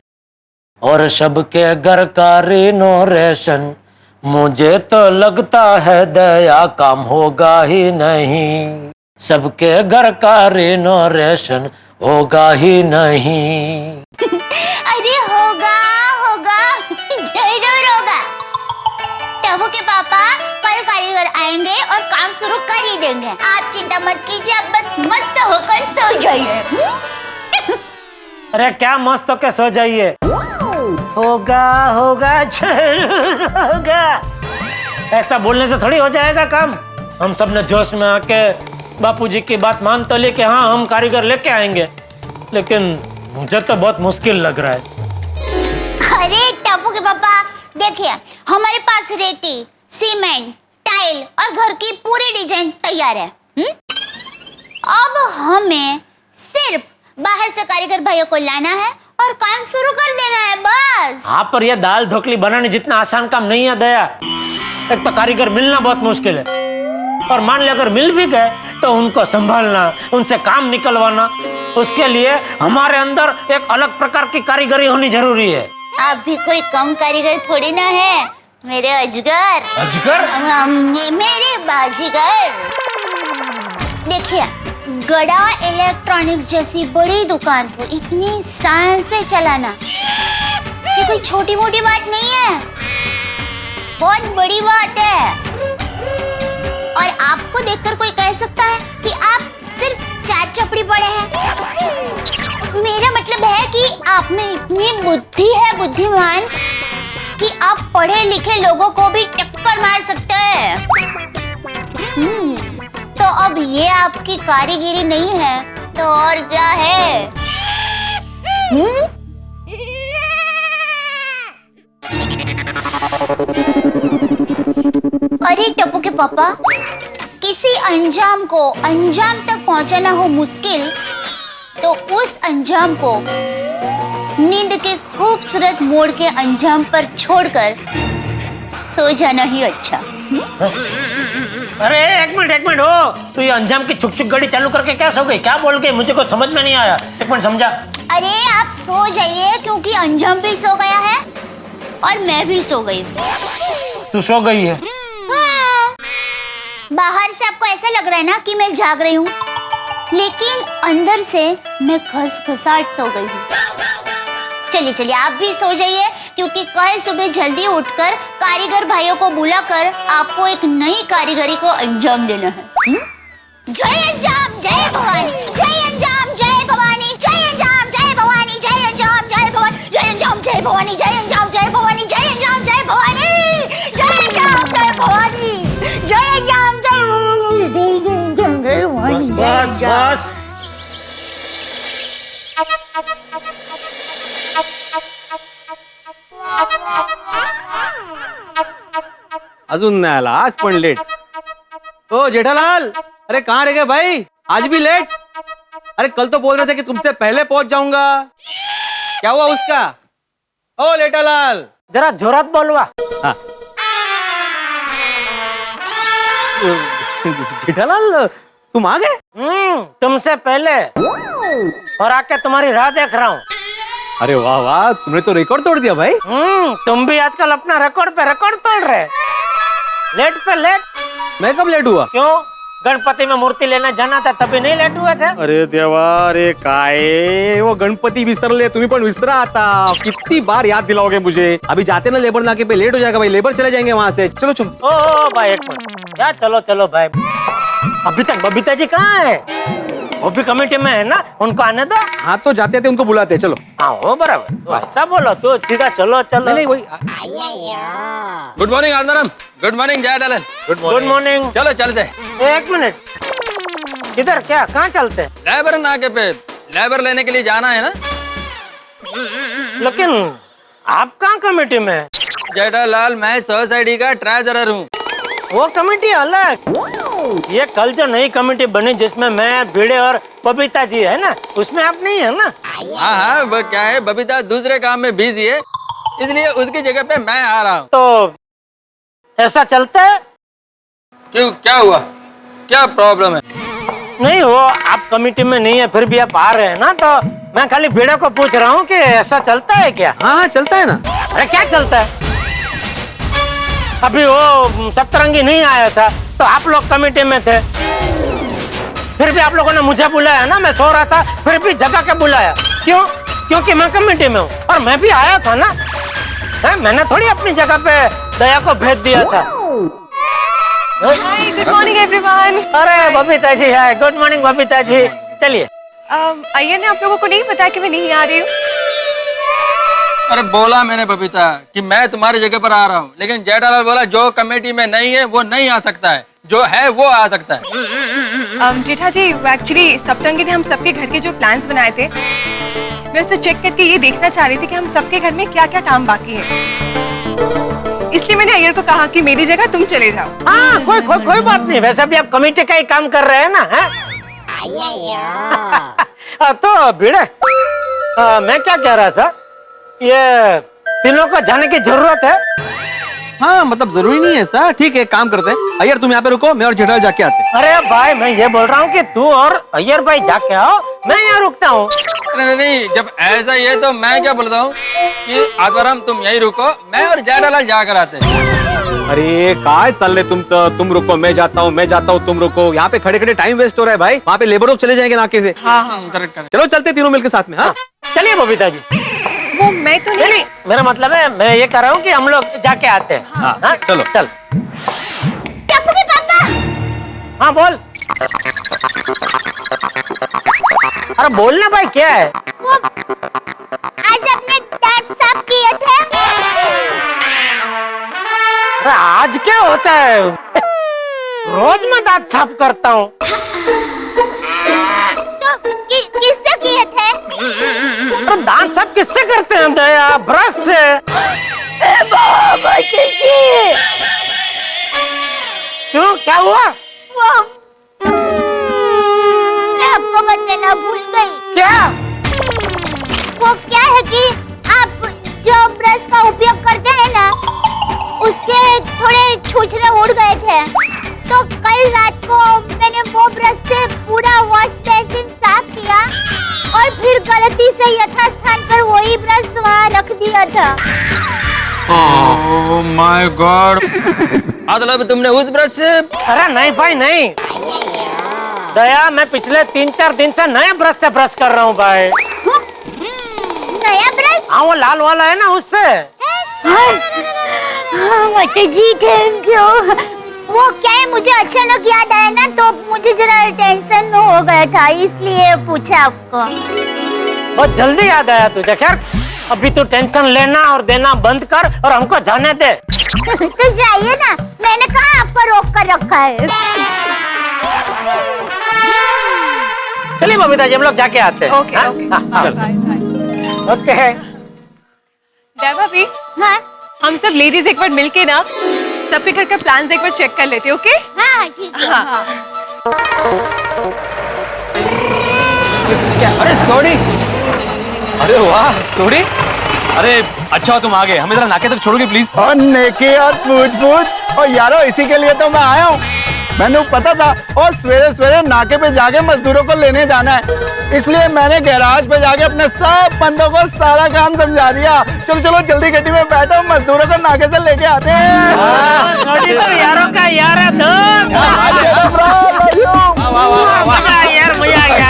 S14: और सबके घर का रिनोवेशन, मुझे तो लगता है दया काम होगा ही नहीं। सबके घर का रिनोवेशन होगा ही नहीं।
S11: अरे होगा जरूर होगा। टबू के पापा कल कारीगर आएंगे और काम शुरू कर ही देंगे। आप चिंता मत कीजिए, आप बस मस्त होकर सो जाइए।
S13: अरे क्या मस्त होके सो जाइए। होगा जरूर होगा, ऐसा बोलने से थोड़ी हो जाएगा काम। हम सब ने जोश में आके बापूजी की बात मान तो ले कि हाँ हम कारीगर लेके आएंगे, लेकिन मुझे तो बहुत मुश्किल लग रहा है।
S11: अरे टप्पू के पापा देखिए, हमारे पास रेती, सीमेंट, टाइल और घर की पूरी डिजाइन तैयार है। अब हमें सिर्फ बाहर से कारीगर भाइयों को लाना है और काम शुरू कर देना है बस।
S13: हाँ पर यह दाल ढोकली बनाने जितना आसान काम नहीं है दया। एक तो कारीगर मिलना बहुत मुश्किल है, और मान ले अगर मिल भी गए तो उनको संभालना, उनसे काम निकलवाना, उसके लिए हमारे अंदर एक अलग प्रकार की कारीगरी होनी जरूरी है।
S11: आप भी कोई कम कारीगर थोड़ी ना है मेरे अजगर। मेरे बाजीगर। देखिए, गड़ा इलेक्ट्रॉनिक्स जैसी बड़ी दुकान को इतनी शान से चलाना ये कोई छोटी मोटी बात नहीं है, बहुत बड़ी बात है। और आपको देखकर कोई कह सकता है कि आप सिर्फ 4 चपड़ी पढ़े हैं। मेरा मतलब है कि आप में इतनी बुद्धि है, बुद्धिमान, कि आप पढ़े लिखे लोगों को भी टक्कर मार सकते हैं। तो अब ये आपकी कारीगिरी नहीं है तो और क्या है? अरे टप्पू के पापा, किसी अंजाम को अंजाम तक पहुंचाना हो मुश्किल, तो उस अंजाम को नींद के खूबसूरत मोड़ के अंजाम पर छोड़कर सो जाना ही अच्छा।
S13: अरे एक मिनट हो, तू ये अंजाम की छुक छुक गाड़ी चालू करके क्या सो गई? क्या बोल गई? मुझे कुछ समझ में नहीं आया, एक मिनट समझा।
S11: अरे आप सो जाइए, क्योंकि अंजाम भी सो गया है और मैं भी सो गई हूँ।
S13: तू सो गई है?
S11: हाँ। बाहर से आपको ऐसा लग रहा है ना कि मैं जाग रही हूँ, लेकिन अंदर से मैं घसघसाहट सो गई हूँ। चलिए चलिए आप भी सो जाइए, क्योंकि कल सुबह जल्दी उठकर कारीगर भाइयों को बुलाकर आपको एक नई कारीगरी को अंजाम देना है। जय अंजाम जय भवानी, जय अंजाम जय भवानी, जय अंजाम जय भवानी, जय अंजाम जय भवानी, जय अंजाम जय भवानी, जय अंजाम जय भवानी, जय अंजाम जय भवानी, जय अंजाम जय भवानी, जय अंजाम जय भवानी।
S13: बस
S10: अजून नाही आला, आज पण लेट। ओ जेठालाल, अरे कहाँ रह गए भाई? आज भी लेट? अरे कल तो बोल रहे थे कि तुमसे पहले पहुंच जाऊंगा, क्या हुआ उसका? ओ जेठालाल,
S13: जरा जोरात बोलवा।
S10: हाँ। जेठालाल तुम आ गए?
S13: तुमसे पहले, और आके तुम्हारी राह देख रहा हूँ।
S10: अरे वाह वाह, तुमने तो रिकॉर्ड तोड़ दिया भाई।
S13: तुम भी आजकल अपना रिकॉर्ड पे रिकॉर्ड तोड़ रहे। लेट पे लेट।
S10: मैं कब लेट हुआ?
S13: क्यों? गणपति में मूर्ति लेने जाना था तभी नहीं लेट हुए थे?
S10: अरे देवा, अरे काय वो गणपति विसरले, तुम्ही पण विसरा आता। कितनी बार याद दिलाओगे मुझे? अभी जाते ना लेबर नाके पे, लेट हो जाएगा भाई, लेबर चले जाएंगे वहां से। चलो चलो।
S13: ओ भाई एक मिनट, क्या चलो चलो भाई, अभी तक बबीता जी कहाँ है? वो भी कमेटी में है ना, उनको आने दो।
S10: हाँ तो जाते थे, उनको बुलाते, चलो।
S13: हाँ वो बराबर, तो ऐसा बोलो तो सीधा चलो चलो।
S10: नहीं वही।
S14: Good morning Atmaram. Good morning जय डालन।
S13: Good morning.
S14: चलो चलते।
S13: एक मिनट, किधर? क्या कहाँ चलते?
S14: लेबर नाके पे लेबर लेने के लिए जाना है ना।
S13: लेकिन आप कहाँ कमेटी में?
S14: जेठालाल, मैं सोसाइटी का ट्रेजरर हूँ।
S13: वो कमेटी अलग, ये कल जो नई कमेटी बनी जिसमें मैं, भिड़े और बबीता जी है ना, उसमें आप नहीं है ना?
S14: हाँ, वो क्या है, बबीता दूसरे काम में बिजी है, इसलिए उसकी जगह पे मैं आ रहा हूँ।
S13: तो ऐसा चलता है?
S14: क्यों, क्या हुआ? क्या प्रॉब्लम है?
S13: नहीं, वो आप कमेटी में नहीं है फिर भी आप आ रहे हैं ना, तो मैं खाली भिड़े को पूछ रहा हूँ कि ऐसा चलता है क्या?
S10: हाँ चलता है ना।
S13: अरे क्या चलता है? अभी वो सप्तरंगी नहीं आया था तो आप लोग कमेटी में थे, फिर भी आप लोगों ने मुझे बुलाया ना, मैं सो रहा था फिर भी जगा के बुलाया। क्यों? क्योंकि मैं कमेटी में हूँ और मैं भी आया था ना। है? मैंने थोड़ी अपनी जगह पे दया को भेज दिया था।
S15: Good morning everyone.
S13: अरे बबीता जी है। Good morning Babita ji. चलिए।
S15: अय्यर ने आप लोगों को नहीं बताया कि मैं नहीं आ रही हूँ?
S14: अरे बोला मैंने बबीता कि मैं तुम्हारी जगह पर आ रहा हूँ, लेकिन जेठालाल बोला जो कमेटी में नहीं है वो नहीं आ सकता है, जो है वो आ सकता है।
S15: जेठा जी, एक्चुअली सप्तरंगी ने हम सबके घर के जो प्लान्स बनाए थे, मैं उससे चेक करके ये देखना चाह रही थी कि हम सबके घर में क्या क्या काम बाकी है, इसलिए मैंने अय्यर को कहा कि मेरी जगह तुम चले जाओ।
S13: हाँ, कोई बात नहीं, वैसे भी आप कमेटी का ही काम कर रहे हैं ना। तो भिड़े, मैं क्या कह रहा था, ये तीनों को जाने की जरूरत है?
S10: हाँ मतलब जरूरी नहीं है ऐसा। ठीक है, काम करते हैं। अय्यर तुम यहाँ पे रुको, मैं और जेठालाल जाके आते हैं।
S13: अरे भाई मैं ये बोल रहा हूँ कि तू और अय्यर भाई जाके आओ, मैं यहाँ रुकता हूँ।
S14: नहीं, जब ऐसा ही है तो मैं क्या बोलता हूँ कि आत्माराम तुम यहीं रुको, मैं और जेठालाल जाकर आते हैं।
S10: अरे काय चल रहे तुम रुको मैं जाता हूँ तुम रुको। यहाँ पे खड़े खड़े टाइम वेस्ट हो रहा है भाई, वहाँ पे लेबर लोग चले जाएंगे नाके से।
S15: हाँ,
S14: करेक्ट।
S10: चलो चलते तीनों मिलकर साथ में। हाँ
S13: चलिए बबीता जी।
S15: वो मैं तो नहीं,
S13: मेरा मतलब है मैं ये कह रहा हूँ कि हम लोग जाके आते हैं। हाँ,
S10: चलो
S13: चल।
S11: टप्पू के पापा।
S13: हाँ बोल। अरे बोलना भाई, क्या है?
S11: वो आज अपने दांत साफ किए थे?
S13: अरे आज क्या होता है, रोज मैं दांत साफ करता हूँ।
S11: तो किससे किए थे?
S13: अरे दांत साफ किससे करते हैं दया? ब्रश से।
S11: बाबा के भूल गई।
S13: क्या?
S11: वो क्या है कि आप जो ब्रश का उपयोग करते हैं ना, उसके थोड़े छूछरे उड़ गए थे, तो कल रात को मैंने वो ब्रश से पूरा वॉश बेसिन साफ किया और फिर गलती से यथास्थान पर वही ब्रश वहाँ रख दिया था।
S14: Oh my God. मतलब तुमने उस ब्रश से?
S13: अरे नहीं भाई नहीं, दया मैं पिछले 3-4 दिन से नए ब्रश से ब्रश कर रहा हूँ भाई।
S11: नया ब्रश?
S13: हाँ वो लाल वाला है ना, उससे।
S11: माता जी थैंक यू। वो क्या है, मुझे अचानक याद आया ना, तो मुझे जरा टेंशन हो गया था, इसलिए पूछा आपको।
S13: बहुत जल्दी याद आया तुझे। खैर अभी तो टेंशन लेना और देना बंद कर और हमको जाने दे।
S11: तो जाइए ना, मैंने कहा आपको रोक कर रखा है।
S13: चलिए बबीता जी हम लोग जाके आते हैं।
S15: Okay okay
S13: okay.
S15: दया भाभी,
S11: हाँ
S15: हम सब लेडीज एक बार मिलके ना सबके घर का प्लान्स एक बार चेक कर लेते हैं, ओके?
S11: हाँ ठीक है।
S15: हाँ।
S14: क्या? अरे सोडी,
S3: अरे वाह सोडी, अरे अच्छा तुम आ गए, हमें जरा नाके तक छोड़ोगे प्लीज?
S9: और नेकी और पूछ और यारो, इसी के लिए तो मैं आया हूँ। मैंने पता था और सवेरे सवेरे नाके पे जाके मजदूरों को लेने जाना है, इसलिए मैंने गैराज पे जाके अपने सब बंदों को सारा काम समझा दिया। चलो चलो जल्दी गड्डी में बैठो, मजदूरों को नाके से लेके आते हैं।
S13: तो यारों का यार है दोस्त। मजा आ यार, मजा आ गया।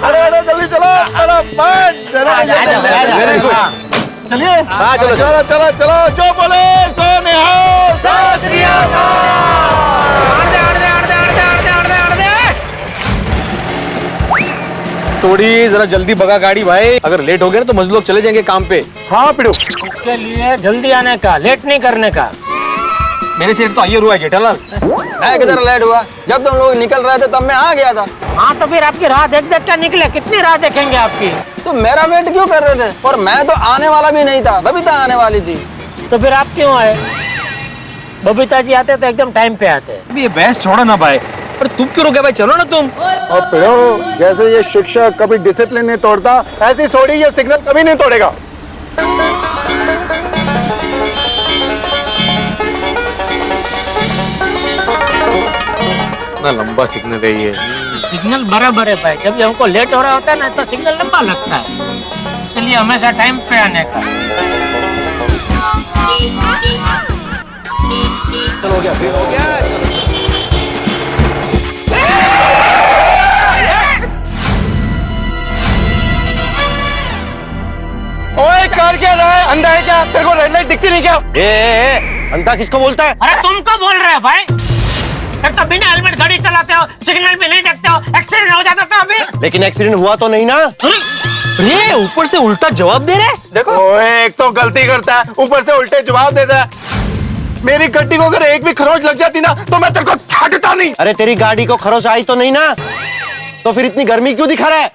S9: अरे जल्दी चलो, चलिए। हाँ चलो चलो चलो चलो, जो बोले सो निहाल, सत श्री
S3: सोडी जरा जल्दी भगा गाड़ी भाई, अगर लेट हो गया ना तो मजदूर लोग चले जाएंगे काम पे।
S9: हाँ पिड़ू,
S13: इसके लिए जल्दी आने का, लेट नहीं करने का।
S3: मेरे से तो आइए हुआ है जेठालाल।
S14: मैं किधर लेट हुआ? जब तुम लोग निकल रहे थे तब मैं आ गया था।
S13: हाँ तो फिर आपकी राह देख देख कर निकले, कितनी राह देखेंगे आपकी?
S14: तो मेरा वेट क्यों कर रहे थे? और मैं तो आने वाला भी नहीं था, बबीता आने वाली थी।
S13: तो फिर आप क्यों आए? बबीता जी आते तो एकदम टाइम पे आते।
S3: अभी ये बहस छोड़ो ना भाई, पर तुम क्यों रुके भाई, चलो ना तुम।
S9: और पिड़ू, जैसे ये शिक्षक कभी डिसिप्लिन नहीं तोड़ता, ऐसी थोड़ी ये सिग्नल कभी नहीं तोड़ेगा।
S3: लंबा सिग्नल है ये।
S13: सिग्नल बराबर है भाई, जब हमको लेट हो रहा होता है ना तो सिग्नल लंबा लगता है, इसलिए हमेशा टाइम पे आने का।
S3: चलो हो गया, फिर हो गया।
S9: ओए कर क्या रहा है? अंधा है क्या? तेरे को रेड लाइट दिखती नहीं क्या?
S6: अंधा किसको बोलता है?
S13: अरे तुमको बोल रहे हो भाई, तो बिना हेलमेट गाड़ी चलाते हो, सिग्नल पे नहीं देखते हो, एक्सीडेंट हो जाता था अभी।
S6: लेकिन एक्सीडेंट हुआ तो नहीं ना।
S3: ये ऊपर से उल्टा जवाब दे रहे।
S9: देखो, ओए एक तो गलती करता है, ऊपर से उल्टे जवाब देता है। मेरी गड्डी को अगर एक भी खरोच लग जाती ना तो मैं तेरे को छाटता नहीं।
S6: अरे तेरी गाड़ी को खरोच आई तो नहीं ना, तो फिर इतनी गर्मी क्यों दिखा रहा है?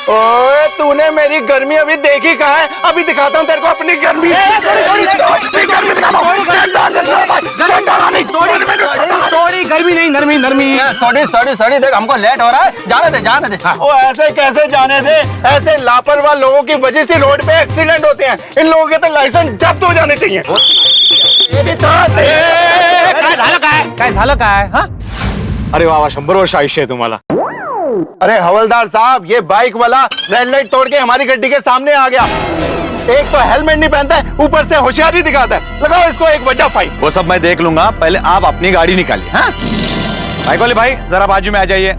S9: ओए तूने मेरी गर्मी अभी देखी कहाँ है? अभी दिखाता हूँ तेरे को अपनी गर्मी। गर्मी नहीं, नरमी नरमी।
S14: सॉरी सॉरी सॉरी, देख हमको लेट हो रहा है, जाने दे जाने दे।
S9: ओ ऐसे कैसे जाने दे? ऐसे लापरवाह लोगों की वजह से रोड पे एक्सीडेंट होते हैं। इन लोगों के तो लाइसेंस जब्त हो जाने चाहिए।
S10: काय झालं काय? हाँ?
S4: अरे वाह वाह, 100 वर्ष आयुष्य है तुम्हाला।
S9: अरे हवलदार साहब, ये बाइक वाला रेड लाइट तोड़ के हमारी गड्डी के सामने आ गया। एक तो हेलमेट नहीं पहनता है, ऊपर से होशियारी दिखाता है। लगाओ इसको एक वजह फाइन।
S3: वो सब मैं देख लूंगा, पहले आप अपनी गाड़ी निकालिए। हाँ बाइक वाले भाई जरा बाजू में आ जाइए।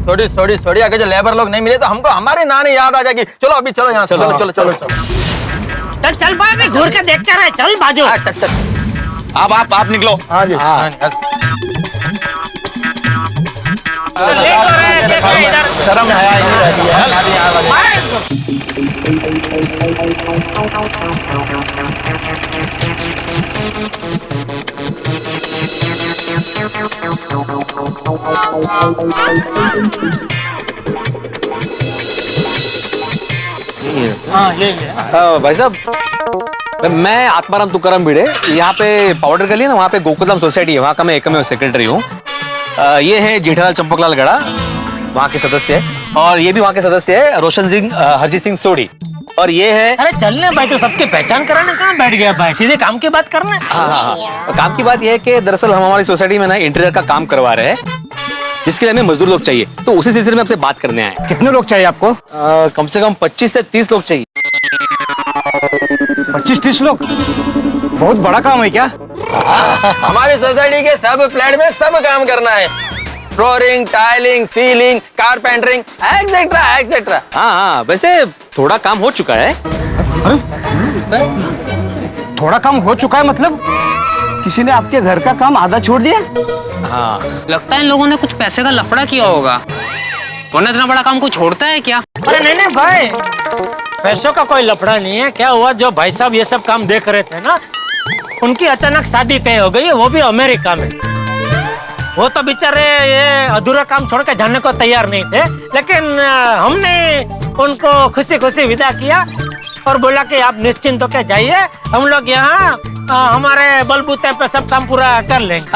S14: सॉरी सॉरी सॉरी, अगर जो लेबर लोग नहीं मिले तो हमको हमारी नानी याद आ जाएगी। चलो अभी चलो यहाँ, चलो चलो चलो
S13: चल चल भाई, अभी घूर के देखते रहे, चल बाजू।
S3: आप निकलो।
S9: हाँ जी।
S13: लेट हो रहे हैं, देखो इधर।
S9: शर्म हया ही नहीं रहती है।
S13: हाँ ये
S3: भाई साहब, मैं आत्माराम तुकाराम भिड़े, यहाँ पे पाउडर गली है ना, वहाँ पे गोकुलधाम सोसाइटी है, वहाँ का मैं एकमेव सेक्रेटरी हूँ। ये है जेठालाल चंपकलाल गड़ा,
S10: वहाँ के सदस्य है, और ये भी वहाँ के सदस्य है, रोशन सिंह हरजीत सिंह सोढ़ी। और ये है,
S13: अरे चलने भाई, तो सबके पहचान कराने कहाँ बैठ गया भाई, सीधे काम की बात करना है।
S10: हाँ। काम की बात यह है कि दरअसल हम हमारी सोसाइटी में ना इंटीरियर का काम करवा रहे हैं, जिसके लिए हमें मजदूर लोग चाहिए, तो उसी सिलसिले में आपसे बात करने आए।
S4: कितने लोग चाहिए आपको?
S10: कम से कम 25 से 30 लोग चाहिए।
S4: 25-30 लोग? बहुत बड़ा काम है क्या?
S14: हमारी सोसाइटी के सब फ्लैट में सब काम करना है, flooring, tiling, ceiling, carpentering, etcetera etcetera.
S10: हाँ, वैसे थोड़ा काम हो चुका है।
S4: थोड़ा काम हो चुका है मतलब किसी ने आपके घर का काम आधा छोड़ दिया?
S10: हाँ,
S16: लगता है इन लोगों ने कुछ पैसे का लफड़ा किया होगा, वरना इतना बड़ा काम कोई छोड़ता है क्या?
S13: अरे नहीं भाई, पैसों का कोई लफड़ा नहीं है। क्या हुआ, जो भाई साहब ये सब काम देख रहे थे ना, उनकी अचानक शादी तय हो गई, वो भी अमेरिका में। वो तो बेचारे ये अधूरा काम छोड़ के जाने को तैयार नहीं थे, लेकिन हमने उनको खुशी खुशी विदा किया और बोला कि आप निश्चिंत होकर जाइए, हम लोग यहाँ हमारे बलबूते पे सब काम पूरा कर लेंगे।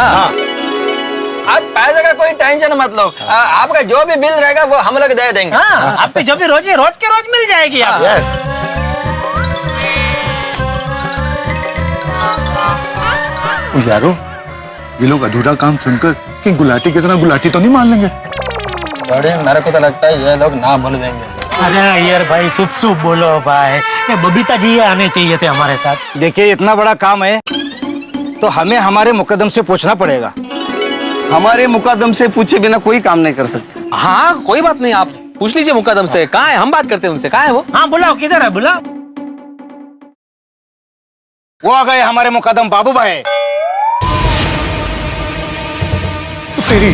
S14: आप पैसे का कोई टेंशन मत लो, आपका जो भी बिल रहेगा वो हम लोग दे देंगे।
S13: हाँ, आपकी जो भी रोज के रोज मिल जाएगी आपको।
S9: यारो, ये लोग अधूरा काम सुनकर कि गुलाटी की तरह गुलाटी तो नहीं मान लेंगे?
S14: बड़े मेरे को तो लगता है ये लोग ना बोल देंगे।
S13: अरे यार भाई, शुभ बोलो भाई, ये बबीता जी आने चाहिए थे हमारे साथ।
S4: देखिए, इतना बड़ा काम है तो हमें हमारे मुकद्दम से पूछना पड़ेगा।
S6: हमारे मुकद्दम से पूछे बिना कोई काम नहीं कर सकते।
S10: हाँ, कोई बात नहीं, आप पूछ लीजिए मुकद्दम से, कहाँ है, हम बात करते हैं उनसे। कहाँ है वो?
S13: हाँ बुलाओ, किधर है, बुलाओ।
S4: वो आ गए हमारे मुकद्दम बाबू भाई।
S9: तेरी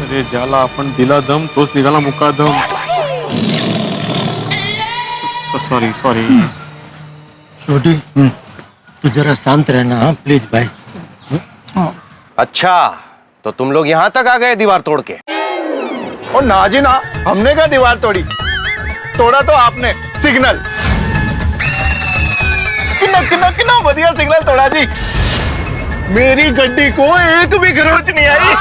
S3: अरे ज्याला आपण दिला दम तोच निघाला मुकादम। सॉरी
S13: छोटी, तू जरा शांत रहना, हाँ प्लीज भाई।
S9: अच्छा, तो तुम लोग यहाँ तक आ गए दीवार तोड़ के? और ना जी ना, हमने क्या दीवार तोड़ी, तोड़ा तो आपने सिग्नल। कितना बढ़िया सिग्नल तोड़ा जी, मेरी गड्डी को एक भी खरोच नहीं आई।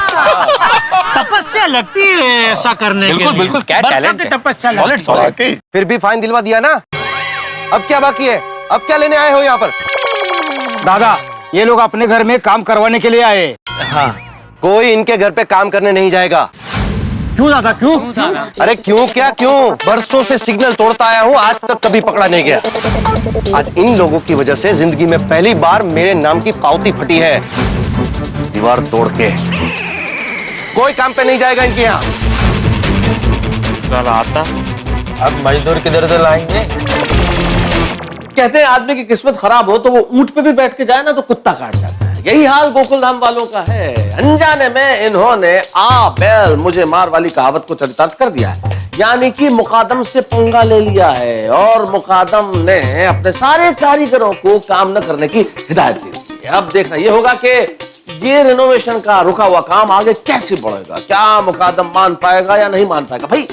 S13: तपस्या लगती है ऐसा करने के लिए।
S10: बिल्कुल, क्या टैलेंट है।
S13: तपस्या
S10: सॉलिड।
S9: फिर भी फाइन दिलवा दिया ना, अब क्या बाकी है? अब क्या लेने आए हो यहाँ पर?
S4: दादा, ये लोग अपने घर में काम करवाने के लिए आए।
S10: हाँ,
S9: कोई इनके घर पे काम करने नहीं जाएगा।
S4: क्यों दादा, क्यों?
S9: अरे क्यों क्या क्यों, बरसों से सिग्नल तोड़ता आया हूँ, आज तक कभी पकड़ा नहीं गया। आज इन लोगों की वजह से जिंदगी में पहली बार मेरे नाम की पावती फटी है, दीवार तोड़ के। कोई काम पे नहीं जाएगा इनके यहाँ।
S3: चला आता,
S14: अब मजदूर किधर से लाएंगे?
S6: कहते हैं आदमी की किस्मत खराब हो तो वो ऊंट पे भी बैठ के जाए ना तो कुत्ता काट जाता है। यही हाल गोकुलधाम वालों का है। अनजाने में इन्होंने आ बैल मुझे मार वाली कहावत को चरितार्थ कर दिया है, यानी कि मुकादम से पंगा ले लिया है और मुकादम ने अपने सारे कारीगरों को काम न करने की हिदायत दी है। अब देखना ये होगा कि ये रिनोवेशन का रुका हुआ काम आगे कैसे बढ़ेगा, क्या मुकादम मान पाएगा या नहीं मान पाएगा। भाई,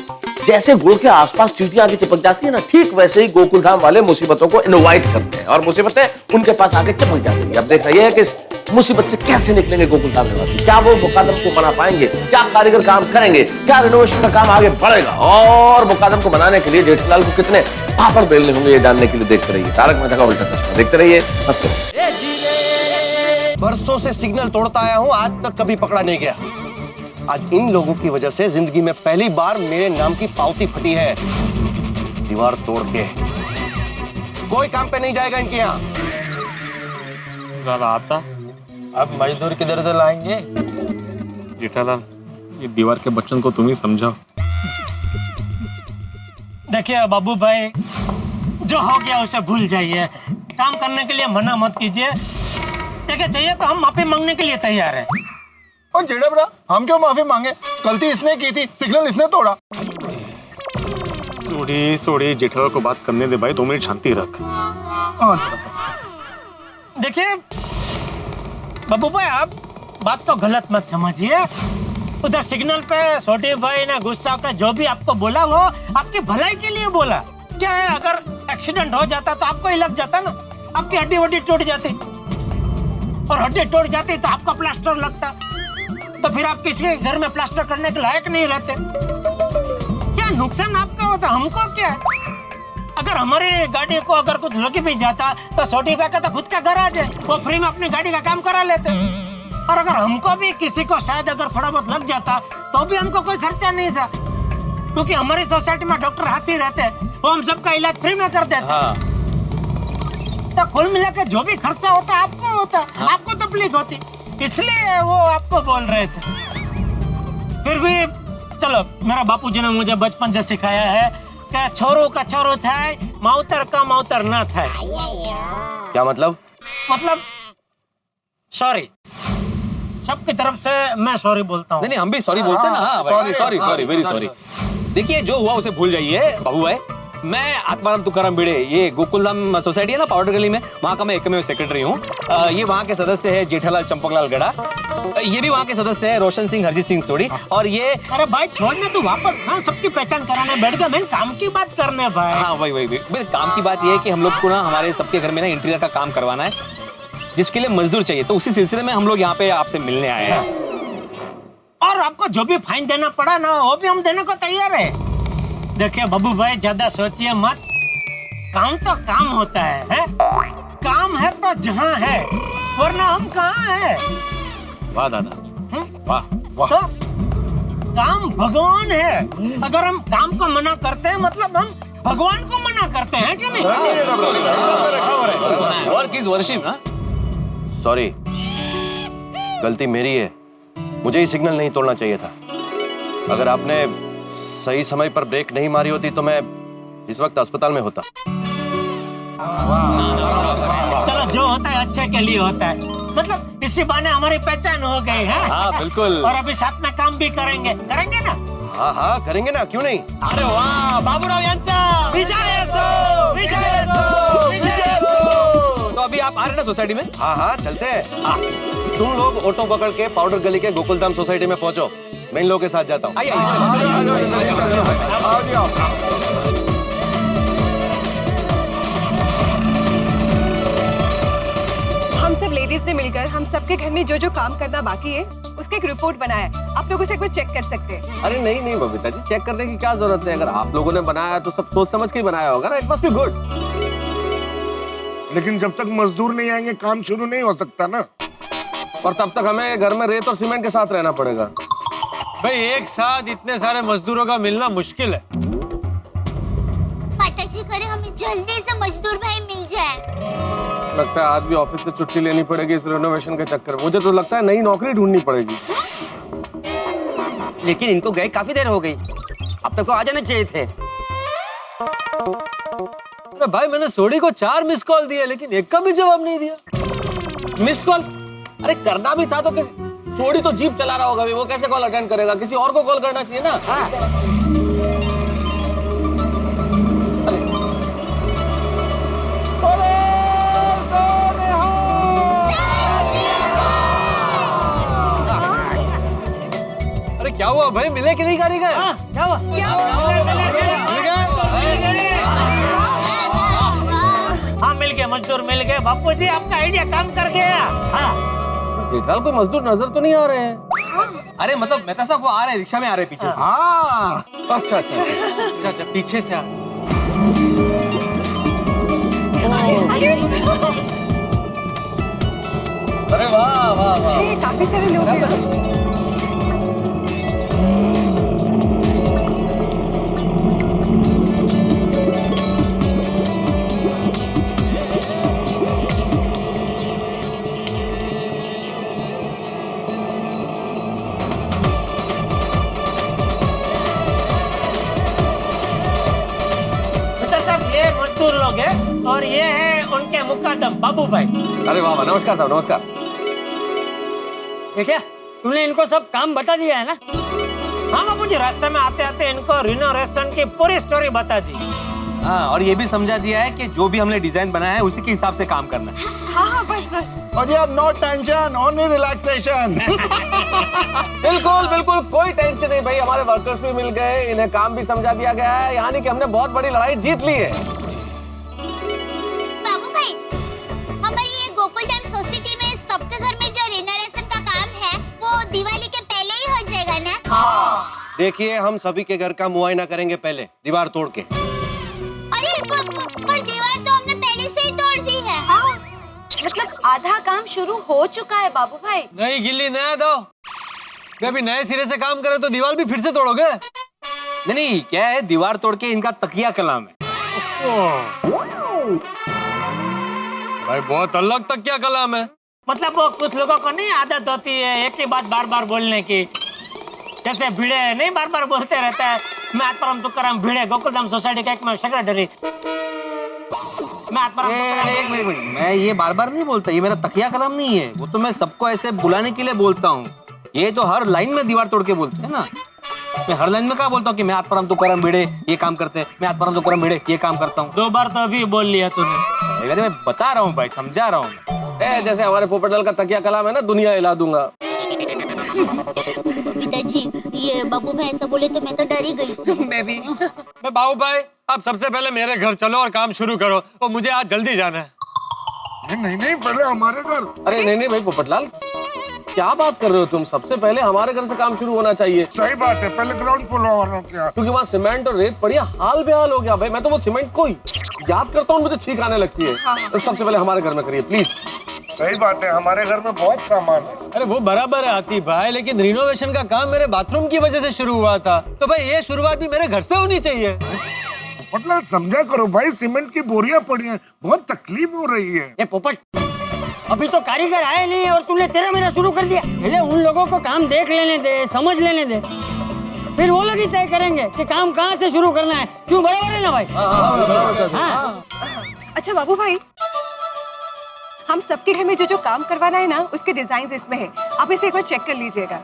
S6: जैसे गुड़ के आसपास चींटियां आगे चिपक जाती है ना, ठीक वैसे ही गोकुलधाम वाले मुसीबतों को इनवाइट करते हैं और मुसीबतें उनके पास आके चिपक जाती है। अब देखना यह है कि इस मुसीबत से कैसे निकलेंगे गोकुलधाम निवासी, क्या वो मुकादम को बना पाएंगे, क्या कारीगर काम करेंगे, क्या रिनोवेशन का काम आगे बढ़ेगा, और मुकादम को बनाने के लिए जेठीलाल को कितने पापड़ बेलने होंगे ये जानने के लिए देखते रहिए तारक मेहता का उल्टा चश्मा। देखते रहिए, हंसते रहिए।
S9: बरसों से सिग्नल तोड़ता आया हूँ, आज तक कभी पकड़ा नहीं गया। आज इन लोगों की वजह से जिंदगी में पहली बार मेरे नाम की पावती फटी है, दीवार तोड़ के। कोई काम पे नहीं जाएगा इनके यहाँ।
S3: चला आता,
S14: अब मजदूर किधर से लाएंगे?
S3: जेठालाल, ये दीवार के बच्चों को तुम ही समझाओ।
S13: देखिए बाबू भाई, जो हो गया उसे भूल जाइए, काम करने के लिए मना मत कीजिए। देखिए, चाहिए तो हम माफी मांगने के लिए तैयार हैं।
S9: और जेठा, हम क्यों माफी मांगे? गलती इसने की थी, सिग्नल इसने तोड़ा।
S6: सोड़ी जेठालाल को बात करने दे भाई, 2 मिनट शांति रख।
S13: देखिए बाबू भाई, आप बात को गलत मत समझिए। उधर सिग्नल पे छोटे भाई ने गुस्सा कर जो भी आपको बोला वो आपकी भलाई के लिए बोला। क्या है, अगर एक्सीडेंट हो जाता तो आपको ही लग जाता ना, आपकी हड्डी वड्डी टूट जाती, और हड्डी टूट जाती तो आपका प्लास्टर लगता, तो फिर आप किसी के घर में प्लास्टर करने के लायक नहीं रहते। क्या नुकसान आपका होता, हमको क्या? अगर हमारी गाड़ी को अगर कुछ लग भी जाता तो छोटी भाई का तो खुद का घर आ जाए, वो फ्री में अपनी गाड़ी का काम करा लेते। और अगर हमको भी किसी को शायद अगर थोड़ा बहुत लग जाता तो भी हमको कोई खर्चा नहीं था, क्योंकि हमारी सोसाइटी में डॉक्टर हाथ ही रहते हैं, वो हम सबका इलाज फ्री में कर देते। हाँ। तो कुल मिलाकर जो भी खर्चा होता आपको होता, आपको तकलीफ होती, इसलिए वो आपको बोल रहे थे। फिर भी चलो, मेरा बापूजी ने मुझे बचपन से सिखाया है कि छोरो का छोरो थाय, माउतर का माउतर ना थाय।
S6: क्या मतलब?
S13: मतलब सॉरी, सबकी तरफ से मैं सॉरी बोलता हूँ।
S3: नहीं, हम भी सॉरी बोलते हैं ना। Sorry, very sorry. देखिए, जो हुआ उसे भूल जाइए बाबू भाई। मैं आत्माराम तुकाराम भिड़े, ये गोकुलधाम सोसाइटी है ना पाउडर गली में, वहाँ का मैं एकमेव सेक्रेटरी हूँ। ये वहाँ के सदस्य है जेठालाल चंपकलाल गड़ा, ये भी वहाँ के सदस्य है रोशन सिंह हरजीत सिंह सोड़ी, और ये
S13: अरे भाई छोड़ने तो वापस कहाँ सबकी पहचान कराने बैठ गया, मैं काम की बात करने भाई।
S3: हाँ वही काम की बात ये है कि हम लोग को ना हमारे सबके घर में ना इंटीरियर का काम करवाना है, जिसके लिए मजदूर चाहिए, तो उसी सिलसिले में हम लोग यहाँ पे आपसे मिलने आए हैं।
S13: और आपको जो भी फाइन देना पड़ा ना, वो भी हम देने को तैयार है। देखिए बाबू भाई, ज्यादा सोचिए मत, काम तो काम होता है? काम है तो जहाँ है, वरना हम कहाँ है?
S6: वाह दादा, वाह वाह।
S13: तो काम भगवान है, अगर हम काम को मना करते हैं मतलब हम भगवान को मना करते हैं कि नहीं?
S3: वर्क इज वर्शिप ना।
S6: सॉरी, गलती मेरी है, मुझे ही सिग्नल नहीं तोड़ना चाहिए था। अगर आपने सही समय पर ब्रेक नहीं मारी होती तो मैं इस वक्त अस्पताल में होता।
S13: चलो, जो होता है अच्छे के लिए होता है, मतलब इसी बहाने हमारी पहचान हो गई है।
S3: हाँ बिल्कुल।
S13: और अभी साथ में काम भी करेंगे ना?
S6: हाँ करेंगे ना, क्यों नहीं?
S3: अरे वाह बाबूराव यांचा
S13: विजय सो, विजय सो, विजय सो।
S3: तो अभी आप आ रहे ना सोसाइटी में?
S6: हाँ चलते हैं। तुम लोग ऑटो पकड़ के पाउडर गली के गोकुलधाम सोसाइटी में पहुंचो, मैं इन लोगों के साथ जाता हूँ।
S15: हम सब लेडीज ने मिलकर हम सबके घर में जो जो काम करना बाकी है उसका एक रिपोर्ट बनाया है, आप लोग उसे एक बार चेक कर सकते हैं।
S6: अरे नहीं बबीता जी, चेक करने की क्या जरूरत है? अगर आप लोगों ने बनाया तो सब सोच समझ के ही बनाया होगा ना, इट मस्ट बी गुड।
S8: लेकिन जब तक मजदूर नहीं आएंगे काम शुरू नहीं हो सकता ना।
S6: और तब तक हमें घर में रेत और सीमेंट के साथ रहना पड़ेगा।
S10: भाई एक साथ इतने सारे मजदूरों का मिलना मुश्किल है।
S11: माताजी करे हमें जल्दी से मजदूर भाई मिल जाए।
S6: लगता है आज भी ऑफिस से छुट्टी लेनी पड़ेगी इस रिनोवेशन के चक्कर में। मुझे तो लगता है नई नौकरी ढूंढनी पड़ेगी।
S2: लेकिन इनको गए काफी देर हो गई, अब तक तो आ जाने चाहिए थे।
S10: अरे भाई, मैंने सोडी को 4 मिस कॉल दिए, लेकिन एक का भी जवाब नहीं दिया।
S6: Missed call? अरे करना भी था तो किसी सोडी तो जीप चला रहा होगा, वो कैसे कॉल अटेंड करेगा? किसी और को कॉल करना चाहिए ना।
S10: अरे क्या हुआ भाई, मिले कि नहीं कारीगर?
S13: क्या हुआ? हाँ मिल गए, मजदूर मिल गए। बापू जी आपका आइडिया काम कर गया। हाँ
S6: जेठालाल कोई मजदूर नजर तो नहीं आ रहे हैं।
S3: अरे मतलब मेहता साहब वो आ रहे हैं, रिक्शा में आ रहे हैं पीछे से।
S8: हाँ
S10: अच्छा पीछे से आ।
S6: अरे वाह वाह वाह,
S15: काफी सारे लोग हैं।
S13: मजदूर लोग हैं और ये है उनके मुकादम बाबू भाई।
S6: अरे वाह, नमस्कार साहब, नमस्कार।
S2: देखिए, तुमने इनको सब काम बता दिया है ना?
S13: हाँ बाबूजी, रास्ते में आते आते इनको रिनोवेशन की पूरी स्टोरी बता दी।
S10: हाँ, और ये भी समझा दिया है कि जो भी हमने डिजाइन बनाया है उसी के हिसाब से काम करना है।
S15: हाँ बस बस।
S9: और जी अब नो टेंशन, ओनली रिलैक्सेशन।
S6: बिल्कुल बिल्कुल कोई टेंशन नहीं भाई, हमारे वर्कर्स भी मिल गए, इन्हें काम भी समझा दिया गया है, यानी कि हमने बहुत बड़ी लड़ाई जीत ली है।
S11: बाबू भाई, हमारी ये गोकुलधाम सोसाइटी में सबके घर में जो रिनोवेशन का काम है वो दिवाली के पहले ही हो जाएगा ना?
S17: देखिए, हम सभी के घर का मुआयना करेंगे पहले, दीवार तोड़ के।
S11: अरे पर दीवार तो हमने पहले से ही तोड़ दी है।
S7: मतलब आधा काम शुरू हो चुका है बाबू भाई।
S4: नहीं गिल्ली, नया दो। अभी नए सिरे से काम करे तो दीवार भी फिर से तोड़ोगे?
S10: नहीं नहीं, क्या है, दीवार तोड़ के इनका तकिया कलाम है।
S4: भाई बहुत अलग तकिया कलाम है।
S13: मतलब वो कुछ लोगों को नहीं आदत होती है एक ही बात बार बार बोलने की, जैसे भिड़े नहीं बार बार बोलते रहता है, मैं आत्माराम तुकाराम भिड़े गोकुलधाम सोसाइटी का एक मैं सेक्रेटरी।
S10: एक मिनट, मैं ये बार बार नहीं बोलता, ये मेरा तकिया कलाम नहीं है, वो तो मैं सबको ऐसे बुलाने के लिए बोलता हूँ। ये तो हर लाइन में दीवार तोड़ के बोलते हैं ना। मैं हर लाइन में क्या बोलता हूँ कि मैं आत्माराम तुकाराम भिड़े ये काम करते हैं, मैं आत्माराम तुकाराम भिड़े ये काम करता हूँ।
S13: 2 बार तो अभी बोल लिया तूने।
S10: मैं बता रहा हूँ भाई, समझा रहा हूँ।
S6: जैसे हमारे पोपटलाल का तकिया कलाम है ना, दुनिया हिला दूंगा।
S11: पिताजी, ये बाबू भाई ऐसा बोले तो मैं तो डर ही गई।
S15: मैं भी।
S4: बाबू भाई, आप सबसे पहले मेरे घर चलो और काम शुरू करो, और मुझे आज जल्दी जाना है।
S8: नहीं नहीं, पहले हमारे घर।
S6: अरे नहीं नहीं भाई पोपटलाल, क्या बात कर रहे हो तुम? सबसे पहले हमारे घर से काम शुरू होना चाहिए।
S8: सही बात है, पहले ग्राउंड फ्लोर वालों के यहाँ,
S6: क्योंकि वहाँ सीमेंट और रेत पड़ी है, हाल बेहाल हो गया भाई। मैं तो वो सीमेंट को याद करता हूँ, मुझे छींक आने लगती है। तो सबसे पहले हमारे घर में करिए प्लीज।
S8: सही बात है, हमारे घर में बहुत सामान है।
S4: अरे वो बराबर है आती भाई, लेकिन रिनोवेशन का काम मेरे बाथरूम की वजह से शुरू हुआ था, तो भाई ये शुरुआत भी मेरे घर से होनी चाहिए।
S8: मतलब समझा करो भाई, सीमेंट की बोरियां पड़ी हैं, बहुत तकलीफ हो रही है।
S2: ये पोपट, अभी तो कारीगर आए नहीं और तूने तेरा मेरा शुरू कर दिया। पहले उन लोगों को काम देख लेने दे, समझ लेने दे, फिर वो लोग ही तय करेंगे कि काम कहाँ से शुरू करना है। क्यों, बराबर है ना भाई? हाँ।
S15: अच्छा बाबू भाई, हम सबके घर में जो जो काम करवाना है ना, उसके डिजाइन इसमें है, आप इसे एक बार चेक कर लीजिएगा।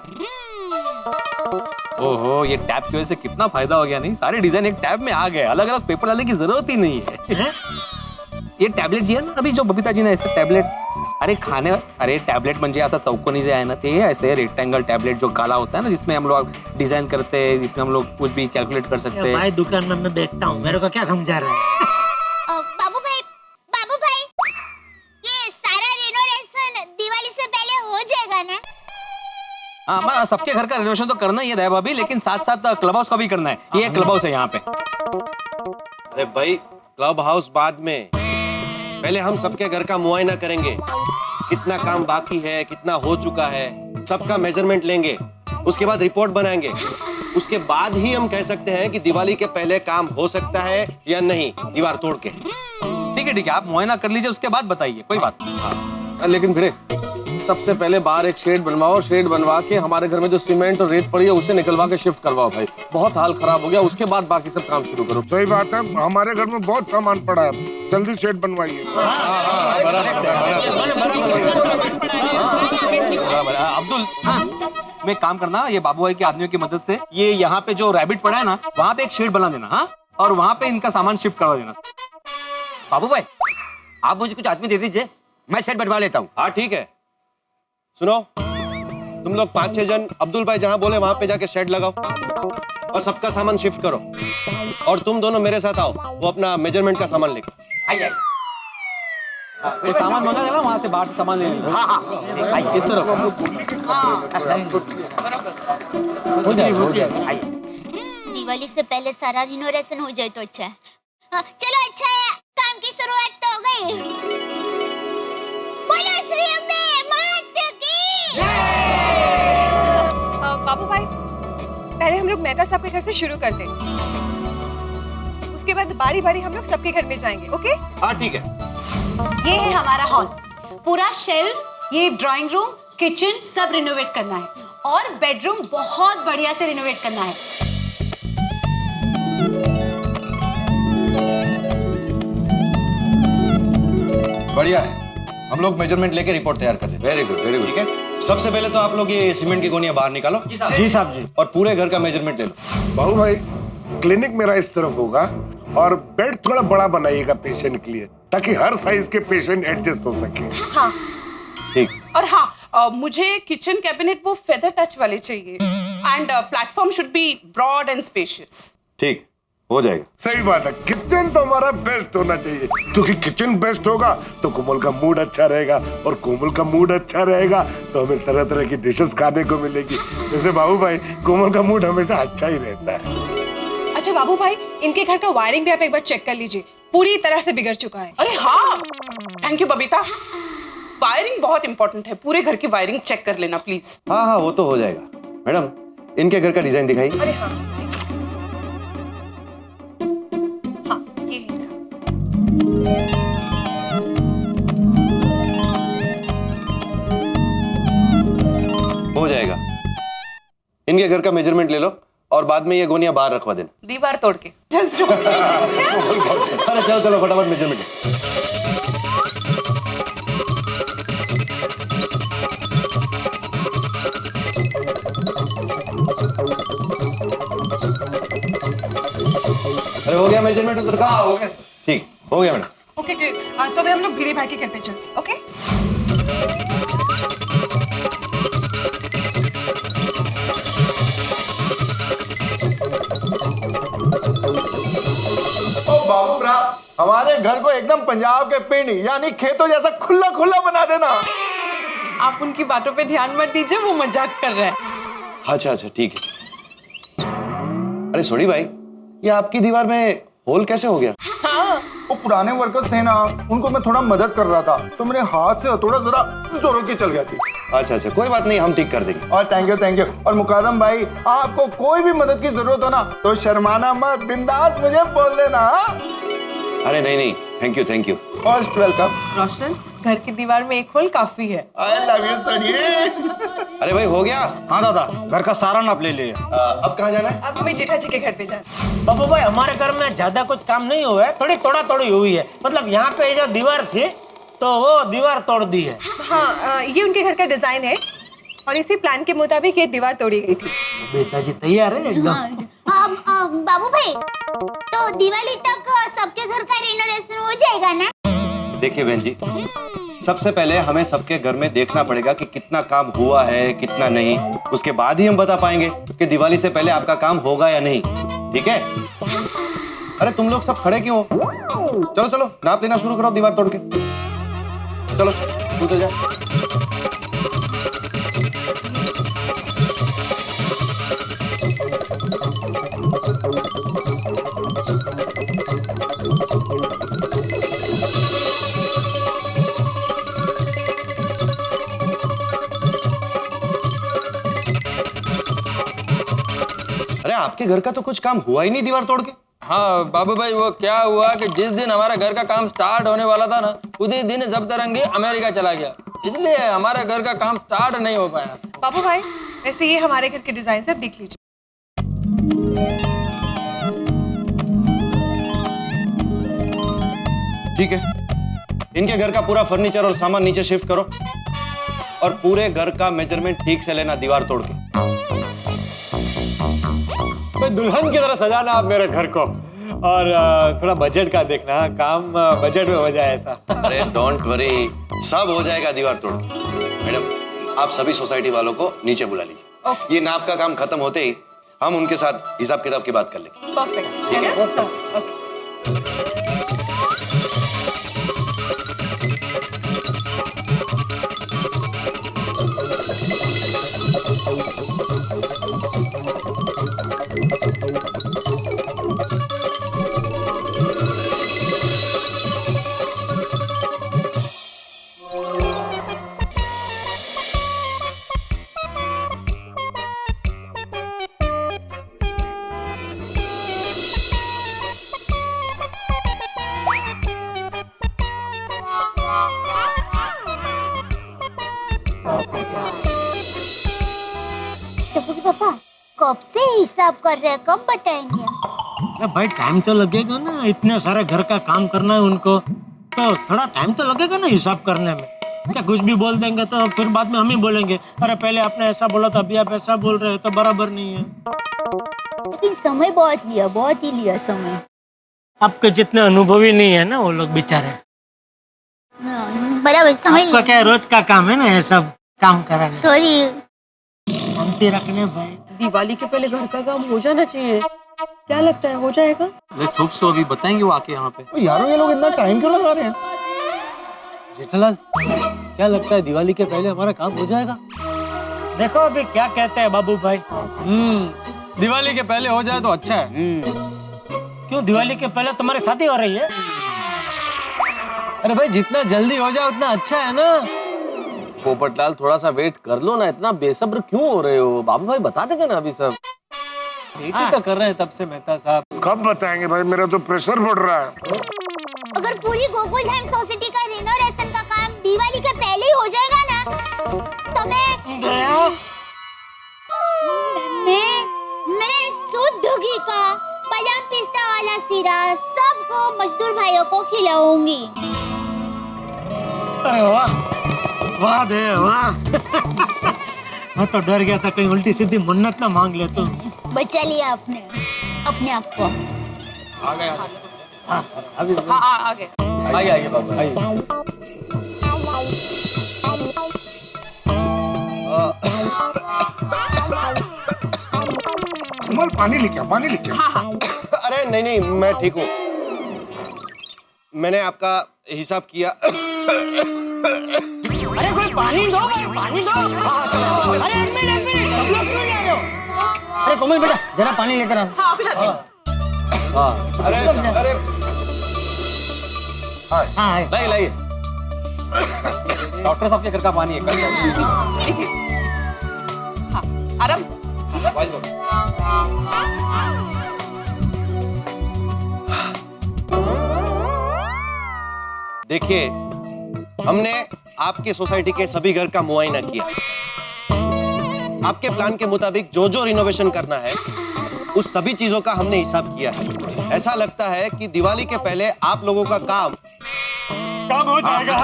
S10: ओहो, ये टैब की वजह से कितना फायदा हो गया। नहीं, सारे डिजाइन एक टैब में आ गए, अलग अलग पेपर डालने की जरूरत ही नहीं है। ये टॅबलेट जी आहे ना, अभी जो बबीता जी ने ऐसे टॅबलेट, अरे टॅबलेट म्हणजे असा चौकोनी जे आहे ना, ते ऐसे रेक्टेंगल टॅबलेट जो काला होता है ना, जिसमें हम लोग डिजाइन करते हैं, जिसमें हम लोग कुछ भी कैलकुलेट कर सकते हैं।
S13: भाई दुकान में मैं बेचता हूँ, मेरे को क्या समझा रहा है?
S11: बाबू भाई, ये सारा रिनोवेशन दिवाली से पहले हो जाएगा ना?
S10: हाँ, सबके घर का रिनोवेशन तो करना ही है दया भाभी, लेकिन साथ साथ क्लब हाउस का भी करना है। ये क्लब हाउस है यहाँ पे।
S17: अरे भाई, क्लब हाउस बाद में, पहले हम सबके घर का मुआयना करेंगे, कितना काम बाकी है, कितना हो चुका है, सबका मेजरमेंट लेंगे, उसके बाद रिपोर्ट बनाएंगे, उसके बाद ही हम कह सकते हैं कि दिवाली के पहले काम हो सकता है या नहीं, दीवार तोड़ के।
S10: ठीक है, आप मुआयना कर लीजिए, उसके बाद बताइए, कोई बात नहीं।
S6: हाँ, लेकिन भिड़े, सबसे पहले बाहर एक शेड बनवाओ, शेड बनवा के हमारे घर में जो सीमेंट और रेत पड़ी है उसे निकलवा के शिफ्ट करवाओ भाई, बहुत हाल खराब हो गया। उसके बाद बाकी सब काम शुरू करो।
S8: सही बात है, हमारे घर में बहुत सामान पड़ा है, जल्दी शेड बनवाइए।
S10: अब्दुल, मैं काम करना, ये बाबू भाई के आदमियों की मदद से ये यहाँ पे जो रैबिट पड़ा है ना, वहाँ पे एक शेड बना देना। हाँ, और वहाँ पे इनका सामान शिफ्ट करवा देना।
S18: बाबू भाई, आप मुझे कुछ आदमी दे दीजिए, मैं शेड बनवा लेता हूँ।
S17: हाँ ठीक है, सुनो, तुम लोग 5-6 जन अब्दुल भाई जहाँ बोले वहां पे जाके शेड लगाओ और सबका सामान शिफ्ट करो, और तुम दोनों मेरे साथ आओ, वो अपना मेजरमेंट का सामान लेकर।
S10: वो सामान मंगा देना, वहाँ से बाहर से सामान ले लेना। हाँ, इस तरह
S11: हो जाए। दिवाली से पहले सारा रिनोवेशन हो जाए तो अच्छा है। चलो अच्छा है, काम की शुरुआत तो हो गई। बोलो श्री अम्बे माता की जय।
S15: बाबू भाई, पहले हम लोग मेहता साहब के घर से शुरू करते, उसके बाद बारी बारी हम लोग सबके घर में जाएंगे। ओके?
S17: हाँ ठीक है।
S7: ये है हमारा हॉल, पूरा शेल्फ, ये ड्राइंग रूम, किचन सब रिनोवेट करना है, और बेडरूम बहुत बढ़िया से रिनोवेट करना है।
S17: बढ़िया है, हम लोग मेजरमेंट लेके रिपोर्ट तैयार कर देते हैं।
S6: Very good, very good.
S17: ठीक है। सबसे पहले तो आप लोग ये सीमेंट की गोनियां बाहर निकालो।
S4: जी साहब जी।
S17: और पूरे घर का मेजरमेंट ले लो।
S8: बाबू भाई, क्लिनिक मेरा इस तरफ होगा और बेड थोड़ा बड़ा बनाइएगा पेशेंट के लिए, ताकि हर साइज के पेशेंट एडजस्ट हो सके।
S19: हाँ।
S17: ठीक।
S19: और हाँ, मुझे किचन कैबिनेट वो फेदर टच वाले चाहिए and platform should be broad and spacious.
S17: ठीक, हो जाएगा।
S8: सही बात है, किचन तो हमारा बेस्ट होना चाहिए, क्योंकि किचन बेस्ट होगा तो कोमल का मूड अच्छा रहेगा, और कोमल का मूड अच्छा रहेगा तो हमें तरह तरह की डिशेस खाने को मिलेगी। जैसे बाबू भाई, कोमल का मूड हमेशा अच्छा ही रहता है।
S15: अच्छा बाबू भाई, इनके घर का वायरिंग भी आप एक बार चेक कर लीजिए, पूरी तरह से बिगड़ चुका है।
S19: अरे हाँ, थैंक यू बबीता। वायरिंग बहुत इंपॉर्टेंट है, पूरे घर की वायरिंग चेक कर लेना प्लीज।
S17: हाँ हाँ, वो तो हो जाएगा। मैडम, इनके घर का डिजाइन दिखाइए।
S15: अरे हाँ, ये है इनका।
S17: हो जाएगा। इनके घर का मेजरमेंट ले लो और बाद में ये गोनियां बाहर रखवा देना।
S19: दीवार तोड़ के। जस्ट
S17: अरे चलो चलो फटाफट मेजरमेंट। अरे हो गया मेजरमेंट उधर का? हो गया। ठीक, हो गया मैडम।
S15: Okay great. तो अभी हम लोग भिड़े भाई के घर पे चलते हैं। ओके।
S9: बाबू ब्रा, हमारे घर को एकदम पंजाब के पिंड यानी खेतों जैसा खुला खुला बना देना।
S19: आप उनकी बातों पे ध्यान मत दीजिए, वो मजाक कर रहे हैं।
S17: अच्छा अच्छा ठीक है। अरे सोडी भाई, ये आपकी दीवार में होल कैसे हो गया?
S9: हाँ, वो पुराने वर्कर्स थे ना, उनको मैं थोड़ा मदद कर रहा था तो मेरे हाथ से थोड़ा जरा जोरों की चल गया थी।
S17: अच्छा अच्छा, कोई बात नहीं, हम ठीक कर देंगे।
S9: और थैंक यू। और मुकादम भाई, आपको कोई भी मदद की जरूरत हो ना तो शर्माना मत, बिंदास मुझे बोल लेना।
S17: अरे नहीं नहीं, thank you.
S9: Most welcome.
S19: Roshan, घर की दीवार में एक होल काफी है।
S9: I love you Sunny.
S17: अरे भाई हो गया?
S4: हाँ दादा, घर का सारा नाप ले लिया।
S17: अब कहाँ जाना है?
S15: अब हमें जेठा जी के घर पे जाना।
S13: बाबू भाई, हमारे घर में ज्यादा कुछ काम नहीं हुआ है, थोड़ी तोड़ा तोड़ी हुई है। मतलब यहाँ पे जो दीवार थी तो वो दीवार तोड़ दी है।
S15: हाँ, ये उनके घर का डिजाइन है और इसी प्लान के मुताबिक ये दीवार तोड़ी गई थी।
S13: बेटा जी तैयार है एकदम।
S11: बाबू भाई, तो दिवाली तक सबके घर का रेनोवेशन हो जाएगा ना?
S17: देखिए बहन जी, सबसे पहले हमें सबके घर में देखना पड़ेगा कि कितना काम हुआ है कितना नहीं, उसके बाद ही हम बता पाएंगे कि दिवाली से पहले आपका काम होगा या नहीं। ठीक है? अरे तुम लोग सब खड़े क्यों हो? चलो चलो नाप लेना शुरू करो दीवार तोड़ के। चलो उतर जा। अरे आपके घर का तो कुछ काम हुआ ही नहीं दीवार तोड़ के।
S14: हाँ बाबू भाई, वो क्या हुआ कि जिस दिन हमारे घर का काम स्टार्ट होने वाला था ना, उसी दिन सप्तरंगी अमेरिका चला गया, इसलिए हमारे घर का काम स्टार्ट नहीं हो पाया।
S15: बाबू भाई, वैसे ये हमारे घर के डिजाइन से आप देख लीजिए।
S17: ठीक है, इनके घर का पूरा फर्नीचर और सामान नीचे शिफ्ट करो और पूरे घर का मेजरमेंट ठीक से लेना दीवार तोड़ के।
S4: दुल्हन की तरह सजाना आप मेरे घर को, और थोड़ा बजट का देखना, काम बजट में हो जाए ऐसा।
S17: अरे डोंट वरी, सब हो जाएगा दीवार तोड़ के। मैडम, आप सभी सोसाइटी वालों को नीचे बुला लीजिए। ये नाप का काम खत्म होते ही हम उनके साथ हिसाब किताब की बात कर लेंगे।
S15: परफेक्ट।
S17: ठीक है?
S11: पापा कब से हिसाब कर रहे हैं, कब बताएंगे?
S13: अरे भाई टाइम तो लगेगा ना, इतने सारे घर का काम करना है उनको, तो थोड़ा टाइम तो लगेगा ना हिसाब करने में। क्या कुछ भी बोल देंगे तो फिर बाद में हम ही बोलेंगे, अरे पहले आपने ऐसा बोला था, अभी आप ऐसा बोल रहे हो तो बराबर नहीं है।
S11: लेकिन समय बहुत ही लिया समय।
S13: आपके जितने अनुभवी नहीं है ना वो लोग बेचारे।
S11: बराबर समझ।
S13: आपका क्या रोज का काम है ना ये सब काम कराना।
S11: सॉरी।
S13: शांति रखने भाई।
S20: दिवाली के पहले घर का काम हो जाना चाहिए, क्या लगता है हो जाएगा?
S6: शुभ सो अभी बताएंगे वो आके यहाँ पे।
S9: यारों ये लोग इतना टाइम क्यों लगा रहे हैं?
S6: जेठालाल क्या लगता है दिवाली के पहले हमारा काम हो जाएगा?
S13: देखो अभी क्या कहते हैं बाबू भाई।
S6: दिवाली के पहले हो जाए तो अच्छा है।
S13: क्यों दिवाली के पहले तुम्हारी शादी हो रही है?
S6: अरे भाई जितना जल्दी हो जाए उतना अच्छा है ना। पोपटलाल थोड़ा सा वेट कर लो ना, इतना बेसब्र क्यों हो रहे हो? बाबू भाई बता देंगे ना अभी सब।
S4: वेट तो कर रहे हैं तब से मेहता साहब।
S8: कब बताएंगे भाई, मेरा तो प्रेशर बढ़ रहा है।
S11: अगर पूरी गोकुलधाम सोसाइटी का रिनोवेशन का काम दिवाली के पहले ही हो जाएगा ना तो मैं शुद्ध घी का बादाम पिस्ता वाला सीरा सबको मजदूर भाइयों को खिलाऊंगी।
S13: अरे वाह वाह दे वाह। मैं तो डर गया था कहीं उल्टी सीधी मन्नत ना मांग ले तो।
S11: बचा लिया आपने अपने आप को।
S6: आ गए आइए बाबू आइए।
S8: कमल पानी लेके
S17: अरे नहीं मैं ठीक हूँ। मैंने आपका हिसाब किया।
S2: अरे कोई पानी दो पानी दो। अरे एक मिनट सब लोग क्यों जा रहे हो? अरे कोमल बेटा जरा पानी लेकर आओ।
S19: हाँ अभी लाती हूँ।
S17: अरे
S2: हाँ
S6: लाइए
S10: डॉक्टर साहब के घर का पानी है।
S19: लीजिए। हाँ आराम से।
S17: देखिए हमने आपके सोसाइटी के सभी घर का मुआयना किया। आपके प्लान के मुताबिक जो जो रिनोवेशन करना है उस सभी चीजों का हमने हिसाब किया है। ऐसा लगता है कि दिवाली के पहले आप लोगों का काम
S4: हो जाएगा।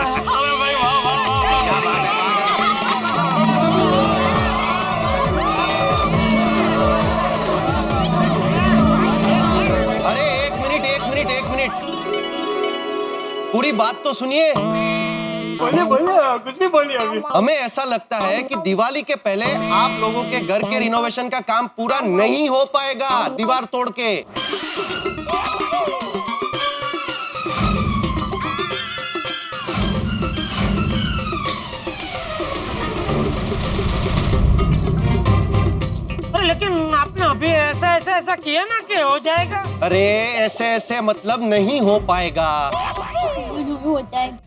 S17: अरे एक मिनट पूरी बात तो सुनिए।
S4: बोलिए कुछ भी बोलिए अभी।
S17: हमें ऐसा लगता है कि दिवाली के पहले आप लोगों के घर के रिनोवेशन का काम पूरा नहीं हो पाएगा दीवार तोड़ के।
S13: लेकिन आपने अभी ऐसा किया ना कि हो जाएगा।
S17: अरे ऐसे मतलब नहीं हो पाएगा।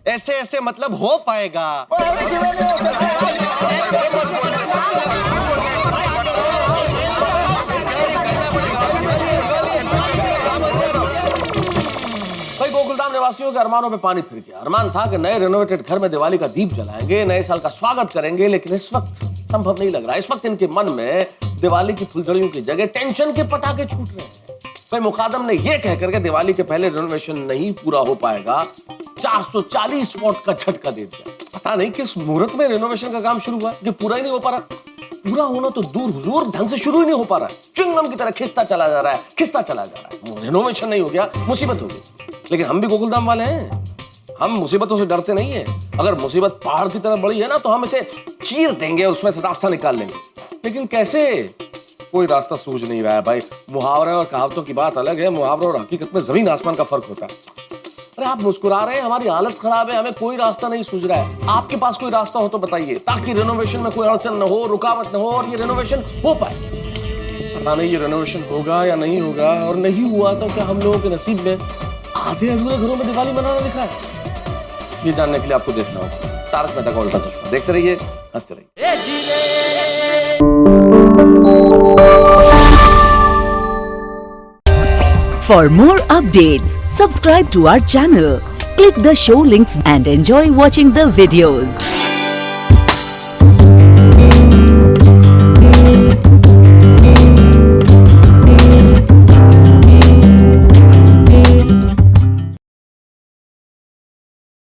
S17: ऐसे मतलब हो पाएगा।
S6: भाई गोकुलधाम निवासियों के अरमानों में पानी फिर गया। अरमान था कि नए रेनोवेटेड घर में दिवाली का दीप जलाएंगे, नए साल का स्वागत करेंगे, लेकिन इस वक्त संभव नहीं लग रहा। इस वक्त इनके मन में दिवाली की फुलझड़ियों की जगह टेंशन के पटाखे छूट रहे हैं। भाई मुकादम ने यह कहकर के दिवाली के पहले रेनोवेशन नहीं पूरा हो पाएगा 440 वॉट का झटका दे दिया। पता नहीं किस मुहूर्त में रेनोवेशन का काम शुरू हुआ कि पूरा ही नहीं हो पा रहा। पूरा होना तो दूर हुजूर ढंग से शुरू ही नहीं हो पा रहा है। च्युइंगम की तरह खिसता चला जा रहा है। रेनोवेशन नहीं हो गया, मुसीबत हो गई। लेकिन हम भी गोकुलधाम वाले हैं, हम मुसीबतों से डरते नहीं है। अगर मुसीबत पहाड़ की तरह बड़ी है ना तो हम इसे चीर देंगे, उसमें से रास्ता निकाल लेंगे। लेकिन कैसे? कोई रास्ता सूझ नहीं रहा है भाई। मुहावरे और कहावतों की बात अलग है, मुहावरे और हकीकत में जमीन आसमान का फर्क होता है। अरे आप मुस्कुरा रहे हैं, हमारी हालत खराब है, हमें कोई रास्ता नहीं सूझ रहा है। आपके पास कोई रास्ता हो तो बताइए, ताकि रेनोवेशन में कोई अड़चन न हो, रुकावट न हो और ये रेनोवेशन हो पाए। पता नहीं ये रेनोवेशन होगा या नहीं होगा, और नहीं हुआ तो क्या हम लोगों के नसीब में आधे अधूरे घरों में दिवाली मनाना लिखा है? ये जानने के लिए आपको देखना होगा तारक मेहता का उल्टा चश्मा। देखते रहिए, हंसते रहिए।
S21: For more updates, subscribe to our channel, click the show links and enjoy watching the videos.